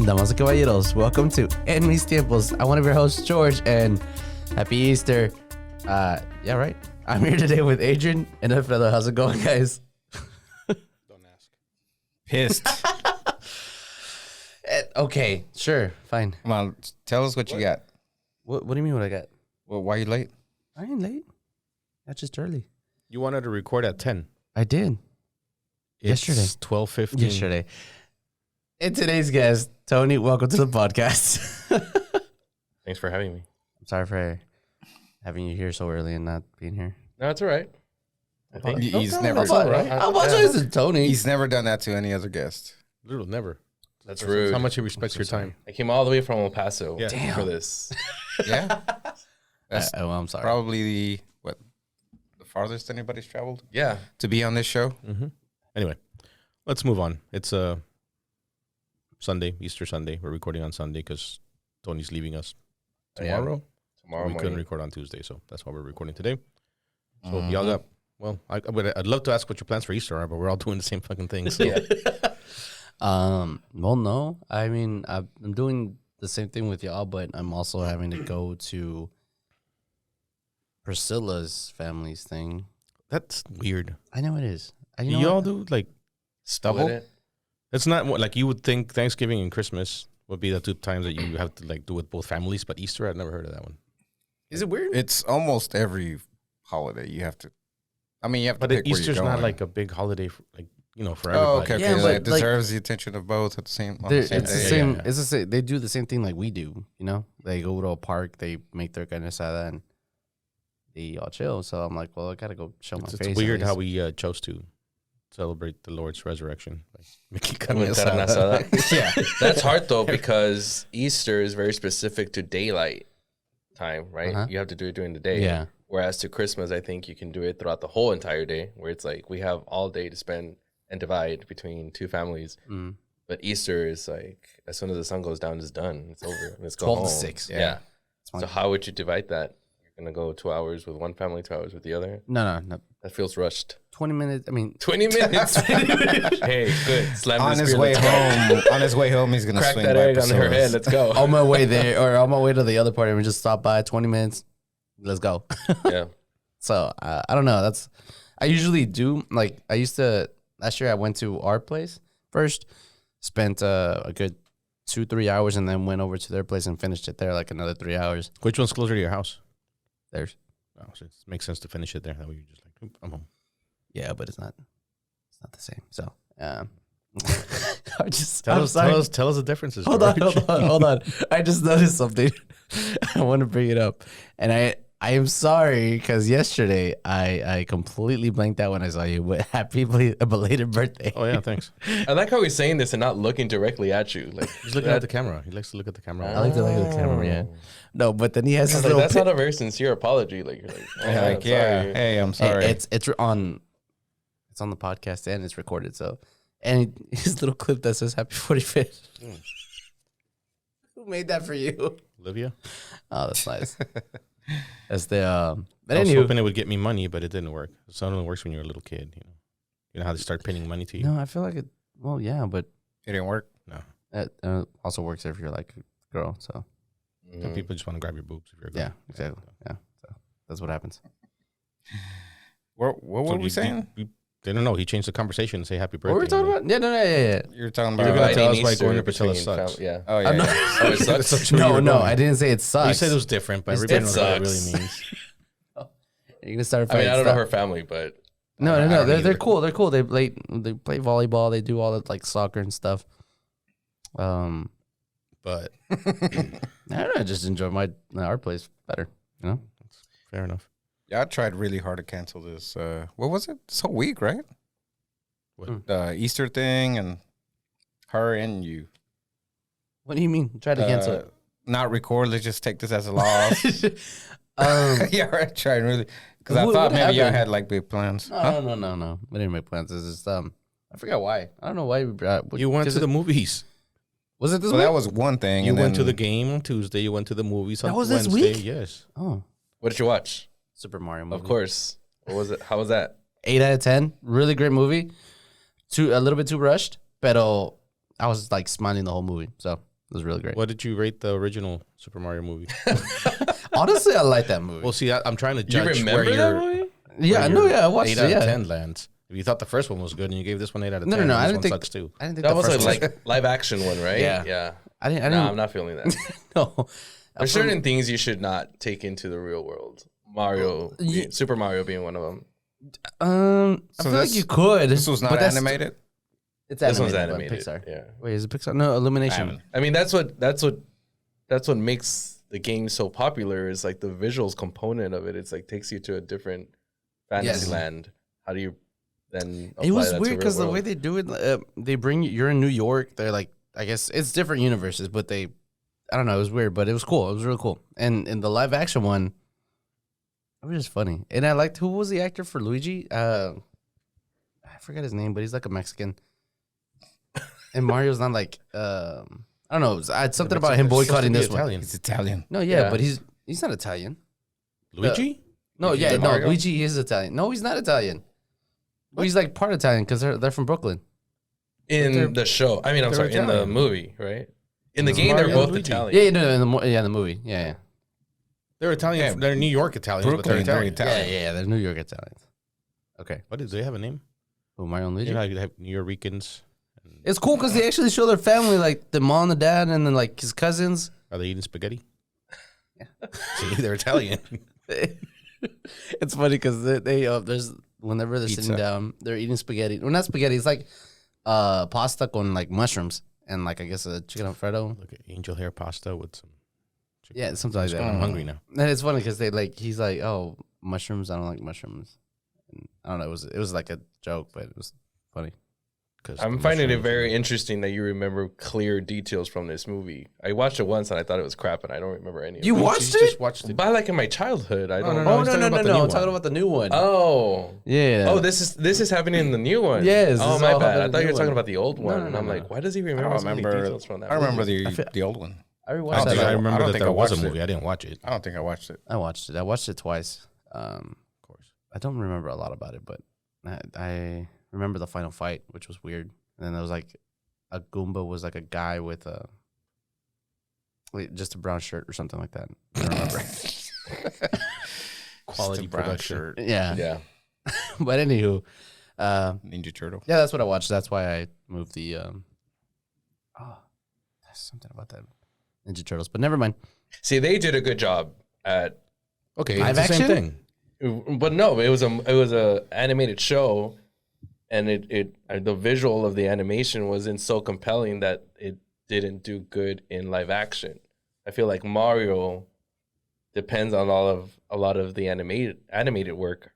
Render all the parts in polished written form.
Damas y caballeros, welcome to En Mis Tiempos. I'm one of your hosts, George, and happy Easter. Yeah, right. I'm here today with Adrian and Alfredo. How's it going, guys? Don't ask. Pissed. Okay, sure, fine. Come on, tell us what you got. What do you mean what I got? Well, why are you late? I ain't late. That's just early. You wanted to record at 10. I did. Yesterday. It's 12:15. Yesterday. And today's guest, Tony, welcome to the podcast. Thanks for having me. I'm sorry for having you here so early and not being here. No, it's all right. I think He's never. How about Tony? He's never done that to any other guest. Literally never. That's rude. How much he respects your time. I came all the way from El Paso Yeah. for this. Yeah, that's well, I'm sorry. probably the farthest anybody's traveled Yeah. to be on this show. Mm-hmm. Anyway, let's move on. It's Sunday, Easter Sunday. We're recording on Sunday because Tony's leaving us tomorrow. Tomorrow We couldn't morning. record on Tuesday, so that's why we're recording today. So y'all got, well, I'd love to ask what your plans for Easter are, but we're all doing the same fucking thing. So. Yeah. Well, no. I mean, I'm doing the same thing with y'all, but I'm also having to go to Priscilla's family's thing. That's weird. I know it is. You all do like Stubble. Split it. It's not what, like you would think Thanksgiving and Christmas would be the two times that you have to like do with both families, but Easter, I've never heard of that one. Is it weird? It's almost every holiday you have to. I mean, you have to But pick where Easter's you're not going. like a big holiday for, like, you know, for Oh, everybody. okay. Yeah, Okay, but, it deserves the attention of both at the same. On the It's same the day. same. yeah. It's the same. They do the same thing like we do. You know, they go to a park, they make their carne asada, and they all chill. So I'm like, well, I gotta go show my It's face. weird at how least. we chose to celebrate the Lord's resurrection by making carne With carne asada. asada. Yeah. That's hard though because Easter is very specific to daylight time, right? Uh-huh. You have to do it during the day. Yeah. Whereas to Christmas, I think you can do it throughout the whole entire day, where it's like we have all day to spend and divide between two families. Mm. But Easter is like as soon as the sun goes down, it's done. It's over. Let's go 12 to home. 6. Yeah. fine. So how would you divide that? You're gonna go 2 hours with one family, 2 hours with the other. No. That feels rushed. 20 minutes. I mean, 20 minutes. Hey, good. Slam On this his beer, way let's go. home, he's gonna Crack swing that by egg on her Priscilla's. head. Let's go. on my way there or on my way to the other party, we just stop by 20 minutes. Let's go. Yeah. So I don't know. I usually do. Like I used to last year. I went to our place first, spent a good 2-3 hours, and then went over to their place and finished it there like another 3 hours. Which one's closer to your house? There's Oh, so it makes sense to finish it there. That way you're just like, "Oop, I'm home." yeah, but it's not the same. So I just Tell I'm us sorry. the differences. Hold George. on. I just noticed something. I want to bring it up, and I am sorry because yesterday I completely blanked out when I saw you. But happy belated birthday! Oh yeah, thanks. I like how he's saying this and not looking directly at you. Like He's looking at the camera. He likes to look at the camera. I like to look at the camera. Yeah, no, but then he has I his was like, little. that's not a very sincere apology. Like you're like, oh, Like, yeah, sorry. hey, I'm Hey, sorry. it's on the podcast and it's recorded. So, and his little clip that says "Happy 45th." Who made that for you? Olivia. Oh, that's nice. That's the But I was anywho, hoping it would get me money, but it didn't work. It only works when you're a little kid. You know how they start pinning money to you. no, I feel like it. Well, yeah, but It didn't work. No, that also works if you're like a girl. So some people just want to grab your boobs if you're a girl. yeah, exactly. Yeah, so that's what happens. What were we saying? They don't know. He changed the conversation and say happy birthday. What were we talking about? Yeah, no. You're talking You're about. gonna tell us Dividing why Easter going to Priscilla between sucks. yeah. Oh yeah. I'm not- yeah. Oh, it sucks. That's what you No, were no, going. I didn't say it sucks. You said it was different, but It everybody knows what it sucks. really means. You're gonna start. I mean, fighting I don't know stuff. her family, but No, I don't They're either. cool. They're cool. They play volleyball. They do all the like soccer and stuff. But I don't know. I just enjoy our place better. You know. fair enough. Yeah, I tried really hard to cancel this. What was it? This whole week, right? What? The Easter thing and her and you. What do you mean? Try to cancel it. Not record. Let's just take this as a loss. Um, Yeah, I tried really because I What thought maybe y'all happened? had like big plans. no. We didn't make plans. It's just I forgot why. I don't know why we brought. You went to the movies. Was it this So week? that was one thing. You and went to then- the game on Tuesday. You went to the movies on That was this Wednesday. week? Yes. Oh, what did you watch? Super Mario movie. Of course. What was it? How was that? 8 out of 10. Really great movie. A little bit too rushed, but I was like smiling the whole movie. So It was really great. What did you rate the original Super Mario movie? Honestly, I like that movie. Well, see, I'm trying to You judge remember where that your movie? yeah, I know. Yeah, I watched 8 it. out Yeah. of 10 lands. If you thought the first one was good and you gave this one 8 out of 10, No. I this didn't one think sucks too. I didn't think That the was first a one like live action one, right? Yeah. Yeah. I didn't. No, I'm not feeling that. No. There's certain things you should not take into the real world. Mario, Yeah. Super Mario being one of them. I So feel like this- you could. This was not but that's- animated. It's This animated. one's by animated. Pixar. Yeah. Wait, is it Pixar? No, Illumination. haven't. I mean, that's what makes the game so popular is like the visuals component of it. It's like takes you to a different fantasy Yes. land. How do you then apply It was that to weird real because the way world? they do it, they bring you're in New York. They're like, I guess it's different universes, but I don't know. It was weird, but it was cool. It was really cool. And in the live action one, it was just funny. And I liked who was the actor for Luigi. I forgot his name, but he's like a Mexican. And Mario's not like I don't know. I had something about him boycotting this one. Italian. It's Italian. No, yeah, Yeah. but he's not Italian. Luigi? No, yeah, no. Mario? Luigi is Italian. No, he's not Italian. Well, he's like part Italian because they're from Brooklyn. In the show. I mean, I'm they're sorry, in the Italian. movie, right? In the It's game, they're Mario and both Luigi. Italian. Yeah, no, in the movie. Yeah. They're Italian. Yeah. They're New York Italians, Brooklyn, but they're they're Italian. Italian. Yeah, they're New York Italians. Okay. What do they have a name? Who, Mario and Luigi? You know how you have New Yorkers. It's cool because they actually show their family, like the mom, the dad, and then like his cousins. Are they eating spaghetti? Yeah. See, they're Italian. It's funny because there's whenever they're sitting Pizza. down, they're eating spaghetti. Well, not spaghetti. It's like pasta con like mushrooms and like I guess a chicken alfredo. Look at angel hair pasta with some chicken. Yeah, something like that. I'm hungry now. And it's funny because he's like, oh, mushrooms. I don't like mushrooms. And I don't know. It was like a joke, but it was funny. I'm finding it very interesting that you remember clear details from this movie. I watched it once and I thought it was crap, and I don't remember any. You of it. watched Just it? watched it. But like in my childhood, I don't no, know. Oh he's no talking no about no the no! new I'm talking one. about the new one. Oh. Yeah. Oh, this is happening in the new one. Yes, Oh this my all bad. I happened in thought the you were new talking one. about the old one. no, and I'm no. like, why does he I remember don't so many remember. details from that? I remember movie? the old one. I rewatched I don't that. think I I remember don't that think there I was a watched it. movie. I didn't watch it. I don't think I watched it. I watched it. I watched it twice. Of course. I don't remember a lot about it, but I remember the final fight, which was weird. And then there was like a Goomba was like a guy with just a brown shirt or something like that. I don't remember. Quality Just a brown production. shirt. Yeah. Yeah. But anywho, Ninja Turtle. yeah, that's what I watched. That's why I moved the. Oh, there's something about that Ninja Turtles, but never mind. See, they did a good job at, Okay, Live it's the same action? thing. but no, it was a animated show, and the visual of the animation wasn't so compelling that it didn't do good in live action. I feel like Mario depends on a lot of the animated work,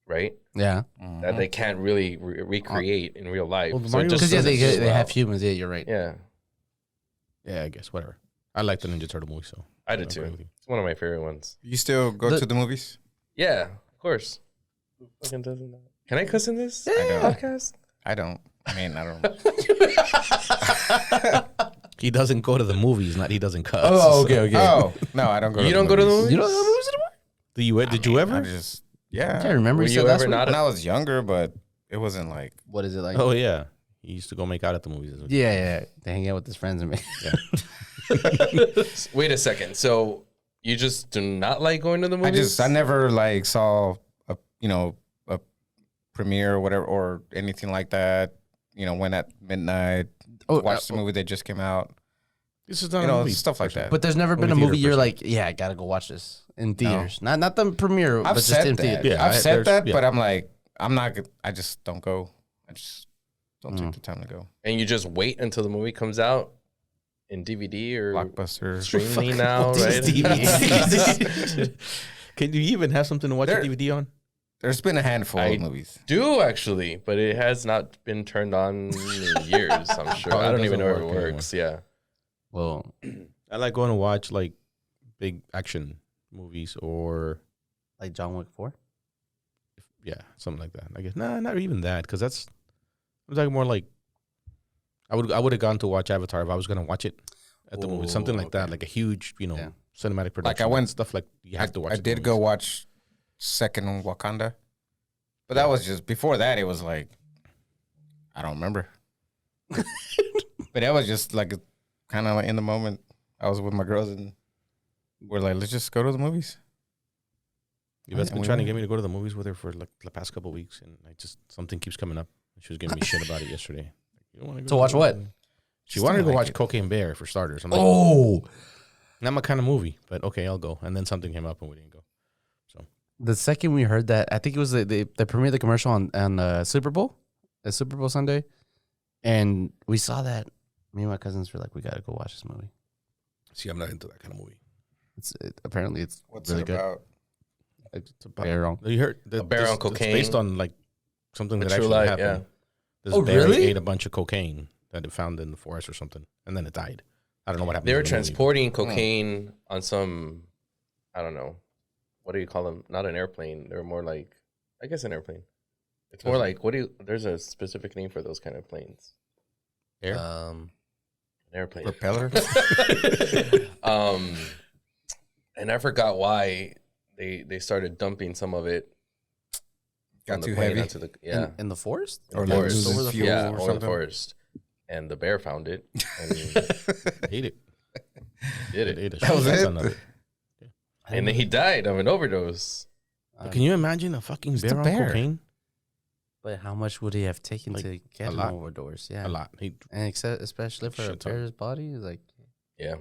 right? Yeah, That they can't really recreate in real life. Well, So it Mario just because yeah, doesn't they do well. have humans. Yeah, you're right. Yeah, Yeah, I guess whatever. I like the Ninja Turtle movie, so I did too. It's one of my favorite ones. You still go The- to the movies? Yeah, of course. Who fucking doesn't know? Can I cuss in this I don't. podcast? I don't. I mean, I don't. He doesn't go to the movies, not he doesn't cuss. okay. Oh no, I don't go. You to don't go to the movies? You don't know movies anymore? Did you I ever? just I yeah. can't remember. Were You you said last ever week? not? When I was younger, but it wasn't like What is it like? Oh yeah, he used to go make out at the movies. as well. Yeah. They hang out with his friends and me. Wait a second. So you just do not like going to the movies? I never like saw a a premiere or whatever or anything like that. Went at midnight, watched the movie that just came out. This is not a movie. Stuff like that. But there's never been a Movie movie theater you're person. like, yeah, I gotta go watch this in theaters. Not the premiere, but I've just said in that. theaters. Yeah, I've said that, yeah. but I'm like, I'm not. I just don't go. I just don't take the time to go. And you just wait until the movie comes out in DVD or Blockbuster. streaming now, These right? DVDs. Can you even have something to watch a DVD on? There's been a handful I of movies. Do actually, but it has not been turned on in years, I'm sure. Oh, it I don't even know if it doesn't work works. Yeah. Well, I like going to watch like big action movies or like John Wick 4? yeah, something like that. I guess not even that because that's I'm talking more like I would have gone to watch Avatar if I was gonna watch it at the movie, something like that, okay. like a huge Yeah. cinematic production. I went- stuff like you have to watch. I at the did go movies. watch Second Wakanda, but that was just before that. It was like I don't remember, but that was just like kind of like in the moment. I was with my girls and we're like, let's just go to the movies. Yvette's And been we trying to went. get me to go to the movies with her for like the past couple of weeks, and something keeps coming up. She was giving me shit about it yesterday. You don't wanna go To watch the what? movie? She Just wanted to don't go like watch it. Cocaine Bear for starters. I'm like, Oh, not my kind of movie, but okay, I'll go. And then something came up and we didn't go. the second we heard that, I think it was the premiere of the commercial on Super Bowl, the Super Bowl Sunday, and we saw that. Me and my cousins were like, we gotta go watch this movie. See, I'm not into that kind of movie. Apparently it's What's really it good. about? It's a bear on. You heard that A bear on It's cocaine. based on like something The that true actually life, happened. yeah. This Oh, bear really? ate a bunch of cocaine that it found in the forest or something, and then it died. I don't know what happened. They were in the movie. transporting cocaine on some, I don't know, what do you call them? Not an airplane. They were more like, I guess an airplane. It's more like, there's a specific name for those kind of planes. Air? An airplane. Propeller? And I forgot why they started dumping some of it. Got on the too plane heavy? onto the yeah. In the forest? in Or the like forest. loses fuel Yeah, or or in the something? forest. And the bear found it and Ate it. did It it. ate a That was shit it? ton of it. And then he died of an overdose. But can you imagine a fucking Just a bear on bear. cocaine? But how much would he have taken Like, to get a an lot. overdose? Yeah, A lot. and especially for a Shit ton. bear's body, like Yeah.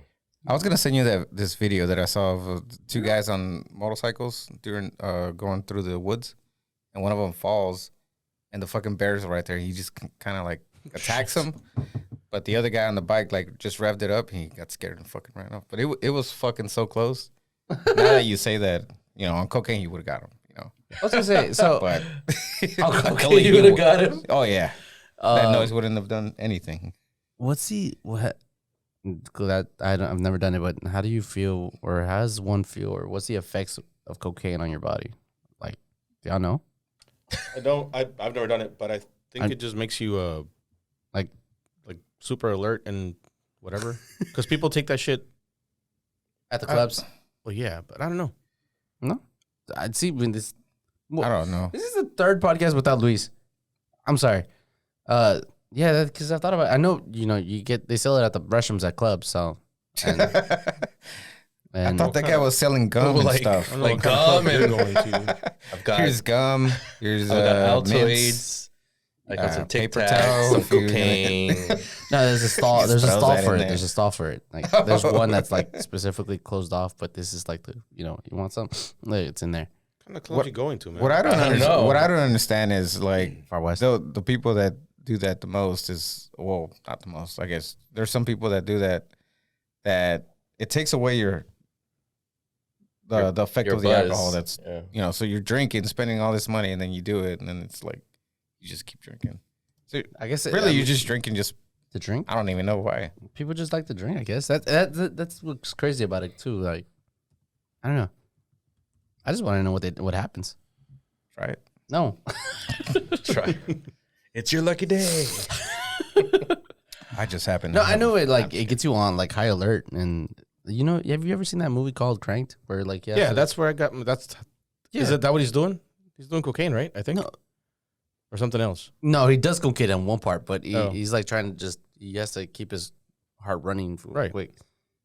I was gonna send you this video that I saw of two guys on motorcycles during going through the woods, and one of them falls, and the fucking bear's right there. He just kind of like attacks him, but the other guy on the bike like just revved it up. And he got scared and fucking ran off. But it was fucking so close. Now that you say that, you know, on cocaine he would have got him. You know, I was gonna say. So but okay, you would have got him. Oh yeah, that noise wouldn't have done anything. What's he? What? That I've never done it, but how do you feel, or how does one feel, or what's the effects of cocaine on your body? Like, do y'all know? I've never done it, but I think it just makes you Like super alert and whatever. Because people take that shit. at the clubs? Well, yeah, but I don't know. No, I'd see when this. I don't know. This is the third podcast without Luis. I'm sorry. Yeah, because I thought about it. I know, they sell it at the restrooms at clubs, so. And, I thought that guy was selling gum and Like- stuff. I don't know Like what kind of club gum you're and- going to. I've got Here's gum. Here's I've got mints. Altoids. I got some Tic paper Tacs, towel some if you're gonna- cocaine. no, there's a stall. Just There's a throws stall that for in it. there. There's a stall for it. Like, there's one that's like specifically closed off, but this is like you want some? Like, it's in there. What kind of club you going to, man? What I don't, I don't know. What I don't understand is like Far West. the people that do that the most is, well, not the most. I guess there's some people that do that it takes away the effect Your of the buzz. alcohol. That's Yeah. so you're drinking, spending all this money, and then you do it, and then it's like you just keep drinking. So I guess really, you're just drinking. Just to drink. I don't even know why. People just like to drink. I guess that's what's crazy about it too. Like, I don't know. I just want to know what happens. Try it. No, Try. It's your lucky day. I just happen. no, to I have- know it. Like, it gets you on like high alert, and have you ever seen that movie called Cranked, where like Yeah, that's where I got. Is that what he's doing? He's doing cocaine, right? I think. No. Or something else. No, he does cocaine in one part, but Oh. he's like trying to he has to keep his heart running Right. quick.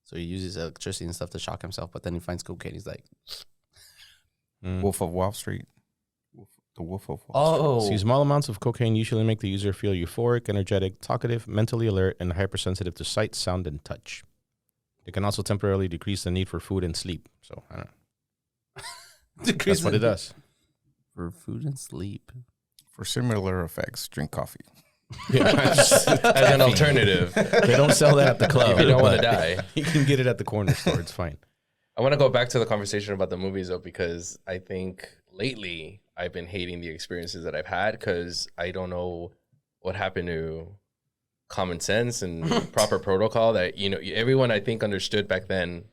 So he uses electricity and stuff to shock himself, but then he finds cocaine. He's like, Wolf of Wall Street. The Wolf of Wall Street. oh, See, small amounts of cocaine usually make the user feel euphoric, energetic, talkative, mentally alert, and hypersensitive to sight, sound, and touch. It can also temporarily decrease the need for food and sleep. So I don't know. That's what it does. for food and sleep. For similar effects, drink coffee. As an alternative. They don't sell that at the club. If you don't want to but die. You can get it at the corner store. It's fine. I want to go back to the conversation about the movies though, because I think lately I've been hating the experiences that I've had because I don't know what happened to common sense and proper protocol that, everyone I think understood back then.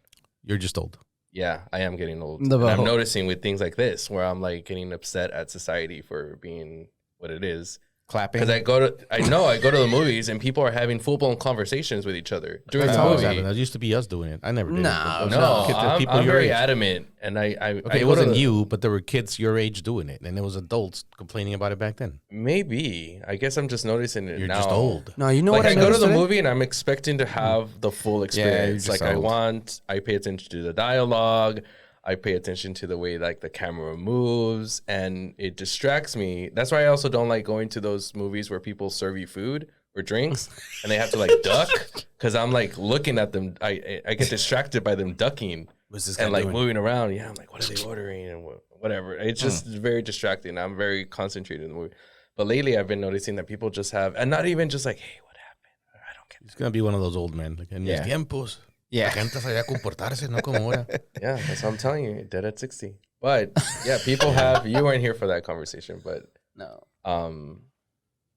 You're just old. Yeah, I am getting old. No, And but I'm hold- noticing with things like this where I'm like getting upset at society for being what it is. clapping. Because I go to the movies and people are having full blown conversations with each other during That's the always movie. happened. That used to be us doing it. I never did. No, it. no. I'm very adamant, and I Okay, I it go wasn't to the- you, but there were kids your age doing it, and it was adults complaining about it back then. Maybe I guess I'm just noticing it You're now. just old. No, you know Like what I go to noticed the today? movie and I'm expecting to have the full experience. just Like old. I pay attention to the dialogue. I pay attention to the way like the camera moves, and it distracts me. That's why I also don't like going to those movies where people serve you food or drinks and they have to like duck, because I'm like looking at them. I get distracted by them ducking What's this guy and like doing? moving around. Yeah, I'm like, what are they ordering and whatever. It's just very distracting. I'm very concentrated in the movie. But lately, I've been noticing that people just have, and not even just like, hey, what happened? I don't get. He's gonna be one of those old men. Like in mis tiempos. Yeah. La gente sabía comportarse, no como ahora. Yeah, that's what I'm telling you. Dead at 60. But yeah, people have. You weren't here for that conversation, but No.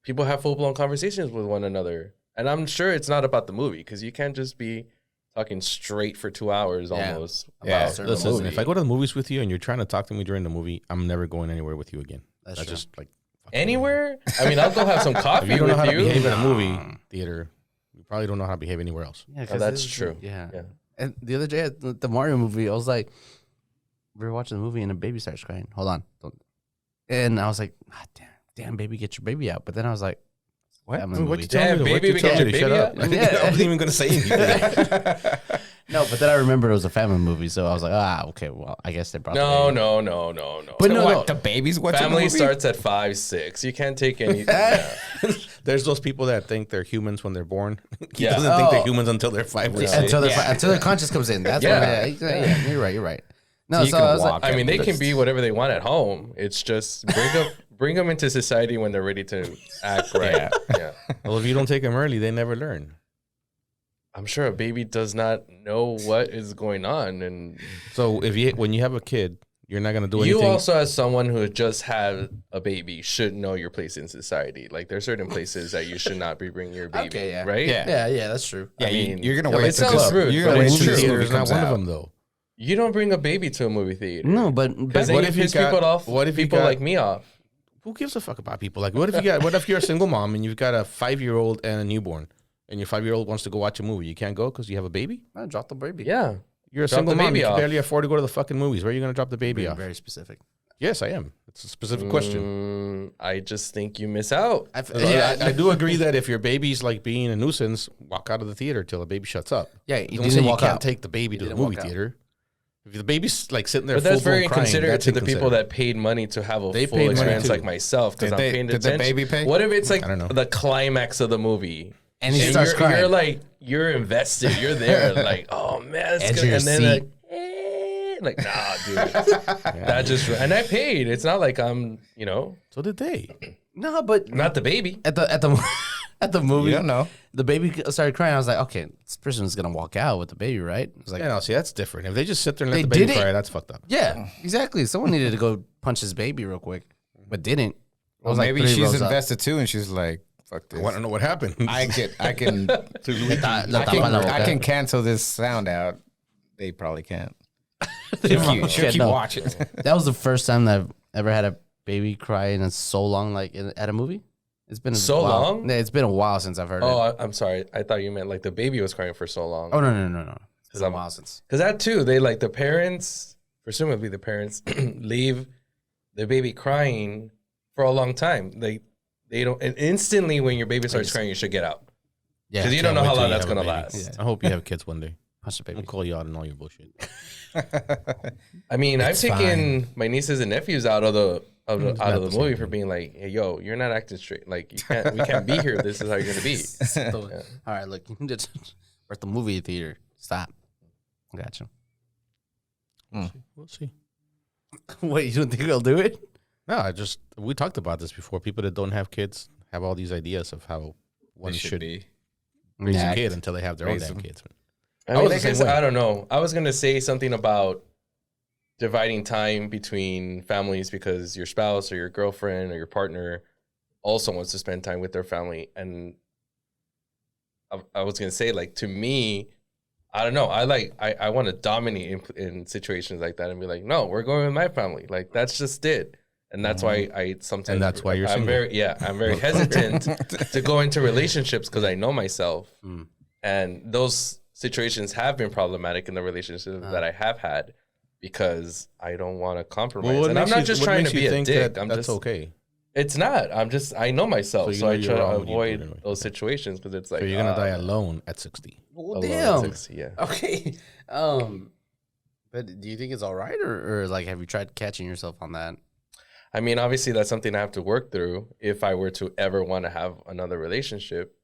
people have full blown conversations with one another, and I'm sure it's not about the movie, because you can't just be talking straight for 2 hours Yeah. almost. Yeah. About a certain Listen, movie. if I go to the movies with you and you're trying to talk to me during the movie, I'm never going anywhere with you again. That's That's true. just like Anywhere? I mean, I'll go have some if coffee you don't know with how to behave you. in a movie theater, you probably don't know how to behave anywhere else. Yeah, Oh, that's true. Yeah. Yeah. And the other day at the Mario movie, I was like, we were watching the movie and a baby starts crying. Hold on. Don't. And I was like, ah, damn, baby, get your baby out. But then I was like, What? family What movie. you telling Damn, me? What baby, you we telling got me to your shut baby up? out? I wasn't even gonna say anything. No, but then I remembered it was a family movie. So I was like, okay, well, I guess they brought the No, baby. no. But no, What, the babies watching the Family movie? starts at 5, 6. You can't take any. Yeah. There's those people that think they're humans when they're born. He Yeah. doesn't think they're Oh. humans until they're 5 or 6. Until their conscience comes in. That's Yeah. yeah, you're right. No, You so can I was walk. like, I mean, they can be whatever they want at home. It's just bring them into society when they're ready to act right. Yeah. Well, if you don't take them early, they never learn. I'm sure a baby does not know what is going on, and So when you have a kid, you're not gonna do you anything. also, as someone who just had a baby, should know your place in society. Like there's certain places that you should not be bringing your baby. Okay, yeah. Right? Yeah. yeah, that's true. Yeah, I mean, you're gonna yeah, wait. it till sounds the- rude, You're but gonna wait it's till true. the theater movie is not comes one of out. them, though. You don't bring a baby to a movie theater. No, but Because then what you if you piss got- people off. what if you people got- like me off? Who gives a fuck about people? Like, what if you're a single mom and you've got a 5-year-old and a newborn, and your 5-year-old wants to go watch a movie? You can't go because you have a baby. I drop the baby. Yeah. You're a Drop single the mom. baby You can off. barely afford to go to the fucking movies. Where are you gonna drop the baby Being off? very specific. Yes, I am. It's a specific question. I just think you miss out. I do agree that if your baby's like being a nuisance, walk out of the theater till the baby shuts up. Yeah, You you don't didn't say you walk can't out. take the baby to the didn't movie walk out. theater. If the baby's like sitting there, But that's full-blown very crying, inconsiderate that's to the people inconsiderate. that paid money to have a They full paid money experience too. like myself, because Did I'm they- paying did the attention. baby pay? What if it's like I don't know. the climax of the movie? And he starts you're, crying. You're like, you're invested. You're there. Like, oh man, it's Edge good. of your And then seat. like, nah, dude. That just, and I paid. It's not like I'm, So did they? No, but not the baby. at the at the movie, You don't know. the baby started crying. I was like, okay, this person's gonna walk out with the baby, right? I was like, Yeah, no, see, that's different. If they just sit there and They let the baby did it. cry, that's fucked up. yeah, exactly. Someone needed to go punch his baby real quick, but didn't. I Well, was like maybe 3 she's rows up. invested too, and she's like, "Fuck I this. want to know what happened. I can La tapa la boca. I can cancel this sound out." They probably can't. Yeah, She'll keep no. watching. That was the first time that I've ever had a baby cry in so long, like at a movie. It's been So a while. long? Yeah, it's been a while since I've heard Oh, it. I'm sorry. I thought you meant like the baby was crying for so long. Oh no! It's been a I'm- while since. Because that too, they like the parents, presumably the parents, leave the baby crying for a long time. They don't, and instantly when your baby starts crying, you should get out. Yeah, Because you don't know Wait how till long you that's have a going to baby. last. I hope you have kids one day. punch the I'll baby. call you out on all your bullshit. I mean, It's I've taken my nieces and nephews out of the out of not the the same movie for thing. being like, hey, yo, you're not acting straight. Like we can't be here. This is how you're going to be. All right, look, we're at the movie theater. Stop. Gotcha. We'll see. Wait, you don't think they'll do it? No, we talked about this before. People that don't have kids have all these ideas of how one They should be. raise a Act. kid until they have their own Raise damn them. kids. I I mean, was I the same guess way. I don't know. I was gonna say something about dividing time between families because your spouse or your girlfriend or your partner also wants to spend time with their family. And I was gonna say, like, to me, I don't know. I want to dominate in situations like that and be like, no, we're going with my family. Like that's just it. And that's why I sometimes. And that's why you're I'm single. I'm very hesitant to go into relationships because I know myself, and those situations have been problematic in the relationships that I have had because I don't want to compromise. And I'm not just trying to be a dick. I'm that's just okay. It's not. I know myself, so I try to avoid those Okay. situations because it's like So you're gonna die alone at 60. Well, alone damn. at 60, yeah. Okay. But do you think it's all right, or like have you tried catching yourself on that? I mean, obviously, that's something I have to work through if I were to ever want to have another relationship.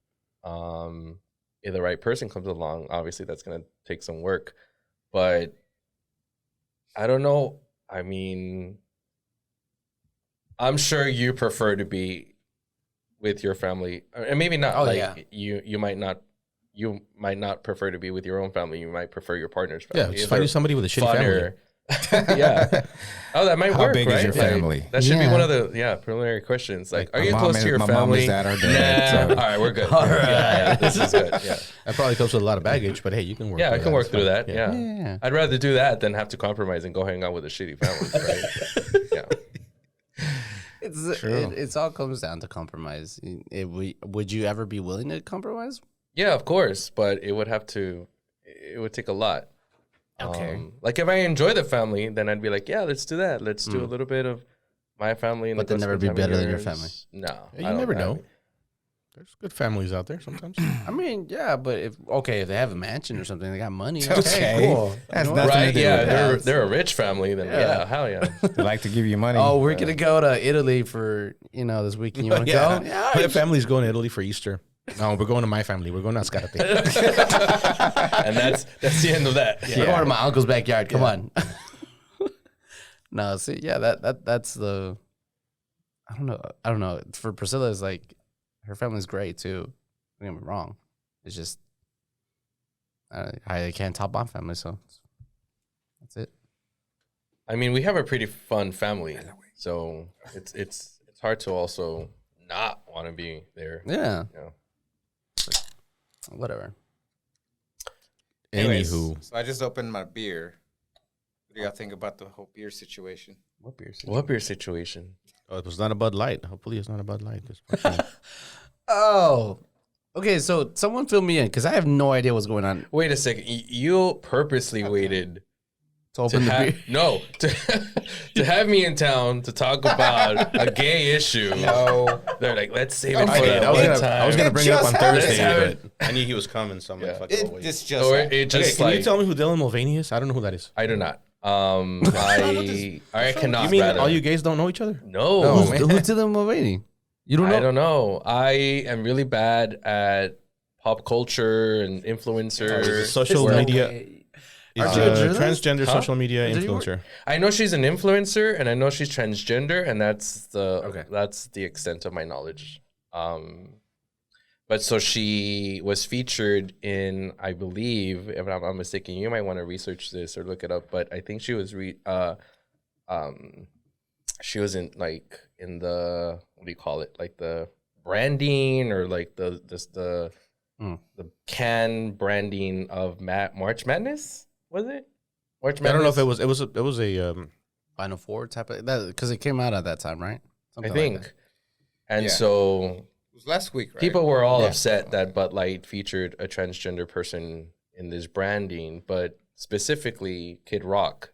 If the right person comes along, obviously, that's going to take some work. But I don't know. I mean, I'm sure you prefer to be with your family, and maybe not. Oh, like yeah. you might not. You might not prefer to be with your own family. You might prefer your partner's family. Yeah, just find you somebody with a shitty family. Yeah. Oh, that might How work, big right? is your family? That should be Yeah. one of the preliminary questions. Like, are my you mom close is- to your my mom family? and dad are dead, Nah. so- All right, we're good. All Yeah, this is good. Yeah. That probably comes with a lot of baggage, but hey, you can work. Yeah, I can work It's through fine. that. Yeah. Yeah. I'd rather do that than have to compromise and go hang out with a shitty family, right? Yeah. It's all comes down to compromise. Would you ever be willing to compromise? Yeah, of course, but it would take a lot. Okay. Like if I enjoy the family, then I'd be like, yeah, let's do that. Let's do a little bit of my family. And But then they'll never be better than your family. No. Yeah, you never know. There's good families out there sometimes. I mean, yeah, but if they have a mansion or something, they got money. Okay. Okay, cool. That's You know what? nothing to Right, do yeah, with that. they're a rich family. Then yeah, hell yeah. They like to give you money. Oh, we're gonna go to Italy for this weekend. You want to Yeah. go? Yeah. My family's going to Italy for Easter. No, we're going to my family. We're going to Ascarate. And that's the end of that. We're going to my uncle's backyard. Come on. No, see, yeah, that's the. I don't know. For Priscilla, it's like her family's great too. Don't get me wrong. It's just I can't top my family, so that's it. I mean, we have a pretty fun family, so it's hard to also not want to be there. Yeah. Yeah. Whatever. Anyways, Anywho, so I just opened my beer. What do y'all think about the whole beer situation? What beer? What beer situation? oh, it was not a Bud Light. Hopefully, it's not a Bud Light. Oh. Okay, so someone fill me in because I have no idea what's going on. Wait a second. You purposely waited To open the beer. to have me in town to talk about a gay issue. No. They're like, let's save it for I, that I was one gonna, time. I was gonna bring it up on just happened. Thursday, but I knew he was coming, so I'm like, Yeah. fuck it. I'll wait. It's just Or happened. it Okay, just can like you tell me who Dylan Mulvaney is? I don't know who that is. I do not. I cannot. You mean rather. all you gays don't know each other? No, No, Who's Dylan Mulvaney? You don't know? I don't know. I am really bad at pop culture and influencers. Social Where- media. He's Aren't you a a journalist? transgender Huh? social media Did you work- influencer. I know she's an influencer, and I know she's transgender, and that's Okay. that's the extent of my knowledge. But so she was featured in, I believe, if I'm not mistaken, you might want to research this or look it up. But I think she was she was in like in the, what do you call it, like the branding or like the can branding of March Madness, was it? March Madness. I don't know if it was a Final Four type of that because it came out at that time, right? I Something think. like that. And Yeah. so It was last week, right? people were all Yeah. upset that Bud Light featured a transgender person in this branding, but specifically Kid Rock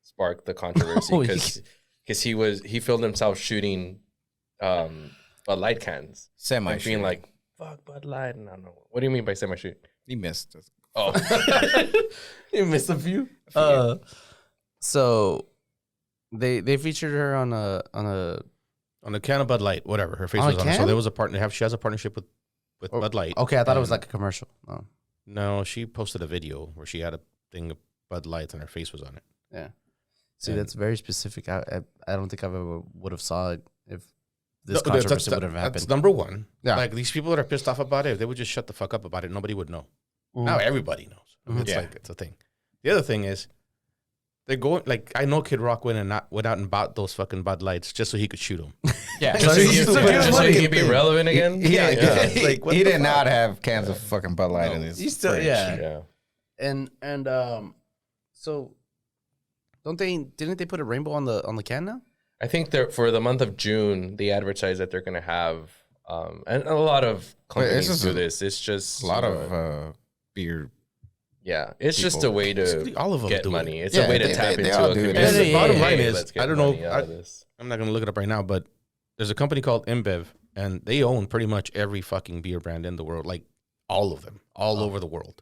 sparked the controversy Oh, because he filmed himself shooting Bud Light cans, Semi like being like, "Fuck Bud Light." And I don't know. What do you mean by semi shoot? he missed. Oh, You missed a few. So they featured her on a can of Bud Light, whatever. Her face On a was on it. So can? there was a partner. She has a partnership with Bud Light. Okay, I thought it was like a commercial. Oh, No, she posted a video where she had a thing of Bud Light and her face was on it. yeah. See, And- that's very specific. I don't think I ever would have saw it if this No, controversy would have happened. That's number one. Yeah. Like these people that are pissed off about it, if they would just shut the fuck up about it, nobody would know. Mhm. Now everybody knows. It's Yeah. like it's a thing. The other thing is they're going like I know Kid Rock went out and bought those fucking Bud Lights just so he could shoot them. Yeah. So he's still getting just so money. he could be relevant again. Yeah, Yeah. Like, what he the did fuck? not have cans of fucking Bud Light in his. He's still fridge. yeah. Yeah. And so didn't they put a rainbow on the can now? I think they're for the month of June. They advertise that they're going to have, and a lot of companies just do this. It's just A lot of beer. yeah. It's just a people. way to All of them get do money. it. It's Yeah, a way to they- tap they into all a do it. community. And the bottom Hey, line hey, is, let's get I don't know, money out of this. I'm not going to look it up right now, but there's a company called InBev, and they own pretty much every fucking beer brand in the world, like all of them, all over the world.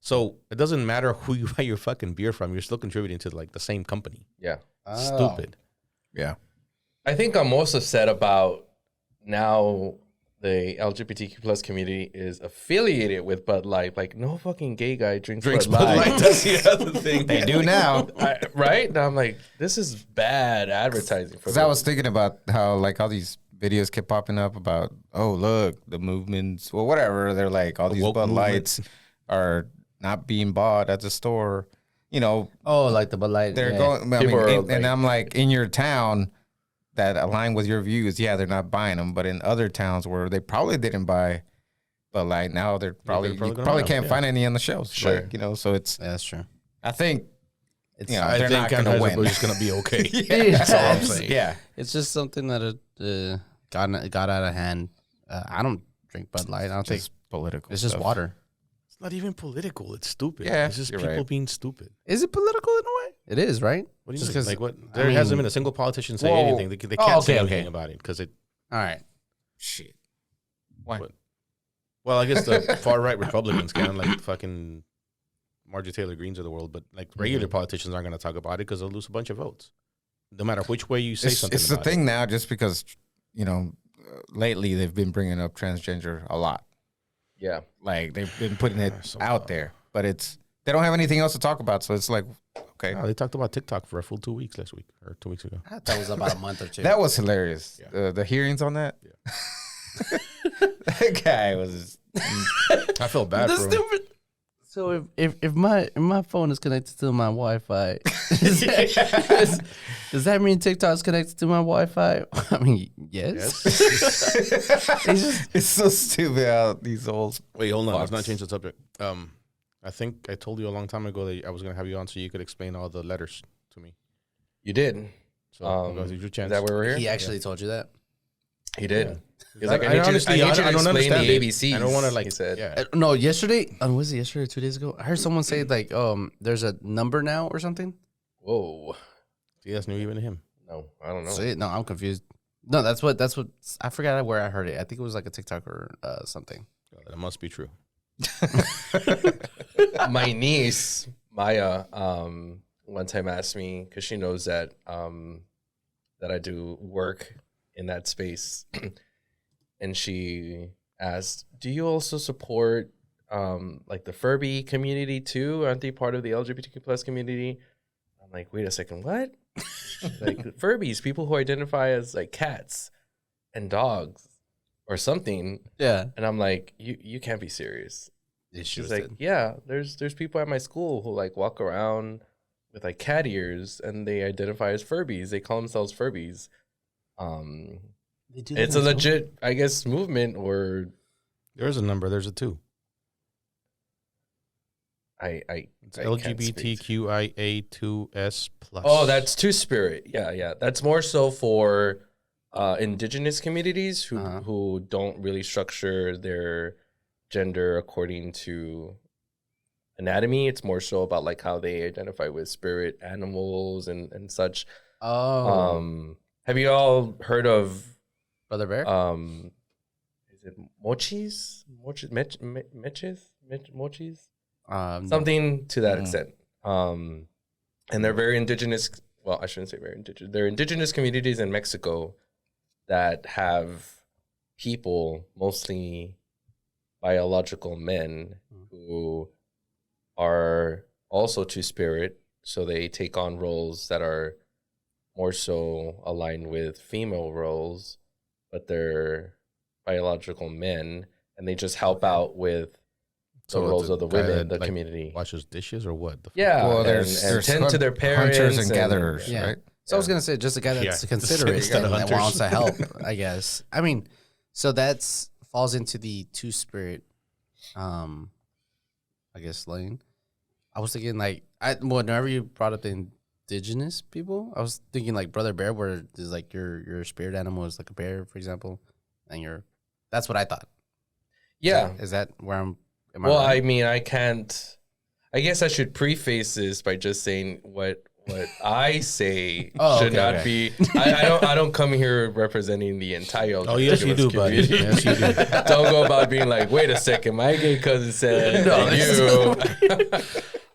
So it doesn't matter who you buy your fucking beer from, you're still contributing to like the same company. Yeah. Stupid. Yeah. I think I'm most upset about now the LGBTQ plus community is affiliated with Bud Light. Like, no fucking gay guy drinks Bud Light. That's the other thing. They do now. Right? And I'm like, this is bad advertising for Because I was thinking about how like all these videos kept popping up about, oh look, the movements, well whatever. They're like all these woke Bud movement. Lights are not being bought at the store. You know, Oh, like the Bud Light. they're yeah. going. I People mean, are and like- I'm like in your town that align with your views. Yeah, they're not buying them, but in other towns where they probably didn't buy Bud Light, now they're probably probably you gonna probably buy 'em, can't yeah. find any on the shelves. Sure. Like, you know, so it's. Yeah, that's true. I think It's you know I they're think not going to win. Anheuser-Busch is going to be okay. That's all I'm saying. Yeah. It's just something that got out of hand. I don't drink Bud Light. I don't think Just political. it's just stuff. water. It's not even political. It's stupid. Yeah, It's just you're people right. being stupid. Is it political in a way? It is, right? What do you Just mean? 'cause- Like what? I There hasn't mean- been a single politician say Whoa. anything. They Oh, can't say okay, anything okay. about it because it. All right. Shit. Why? What? Well, I guess the far right Republicans can, like fucking Marjorie Taylor Greens of the world, but like regular politicians aren't going to talk about it because they'll lose a bunch of votes, no matter which way you say something. It's the about thing it. now, just because you know, lately they've been bringing up transgender a lot. Yeah. Like they've been putting it So out there, but they don't have anything else to talk about. So it's like, okay, Oh, they talked about TikTok for a full 2 weeks last week or 2 weeks ago. I thought that was about a month or two. that was hilarious. Yeah. The hearings on that. That guy was. I feel bad That's for him. stupid. So if my phone is connected to my Wi-Fi, does that mean TikTok's connected to my Wi-Fi? I mean, yes. It's so stupid how these old. Wait, hold on. Let's not Fox. change the subject. I think I told you a long time ago that I was going to have you on so you could explain all the letters to me. You did. So this is your Is chance. that why we're here? He actually told you that. He did. Yeah. He was like, I I need you honestly- to I don't explain understand the it. ABCs. I don't want to like. he said. Yeah. No, yesterday. Was it yesterday or 2 days ago? I heard someone say like, there's a number now or something. Whoa. See, that's new even to him. No, I don't know. See, no, I'm confused. No, that's what I forgot where I heard it. I think it was like a TikTok or something. That must be true. My niece, Maya, one time asked me, because she knows that that I do work in that space. And she asked, do you also support like the Furby community too? Aren't they part of the LGBTQ plus community? I'm like, wait a second, what? Like Furbies, people who identify as like cats and dogs or something. Yeah. And I'm like, you can't be serious. She She's was like, yeah, there's people at my school who like walk around with like cat ears and they identify as Furbies. They call themselves Furbies. They do It's that a as well? legit, I guess, movement. Or There's a number. There's a 2. I It's I can't speak. LGBTQIA2S+. Oh, that's Two Spirit. Yeah. That's more so for indigenous communities who Uh-huh. who don't really structure their gender according to anatomy. It's more so about like how they identify with spirit animals and such. Oh, Have you all heard of Brother Bear. is it mochis? Mochis? No. Something to that Mm. extent. And they're very indigenous. Well, I shouldn't say very indigenous. They're indigenous communities in Mexico that have people, mostly biological men, who are also Two Spirit. So they take on roles that are more so aligned with female roles, but they're biological men, and they just help out with the So it's roles a of the guy women, that, the like, community. washes dishes or what? The fuck? Yeah, Well, and there's tend to their parents. hunters and and- gatherers, Yeah. right? So I was gonna say just a guy that's Yeah, considerate instead of and that hunters. wants to help. I guess. I mean, so that's falls into the Two Spirit, I guess lane. I was thinking like whenever you brought up the indigenous people. I was thinking like Brother Bear, where is like your spirit animal is like a bear, for example, and that's what I thought. Yeah. Is that where I'm? Well, right? I mean, I can't. I guess I should preface this by just saying what I say should not be. I don't come here representing the entire. Oh yes, you do, buddy. Yes, you do. Don't go about being like, wait a second, my gay cousin said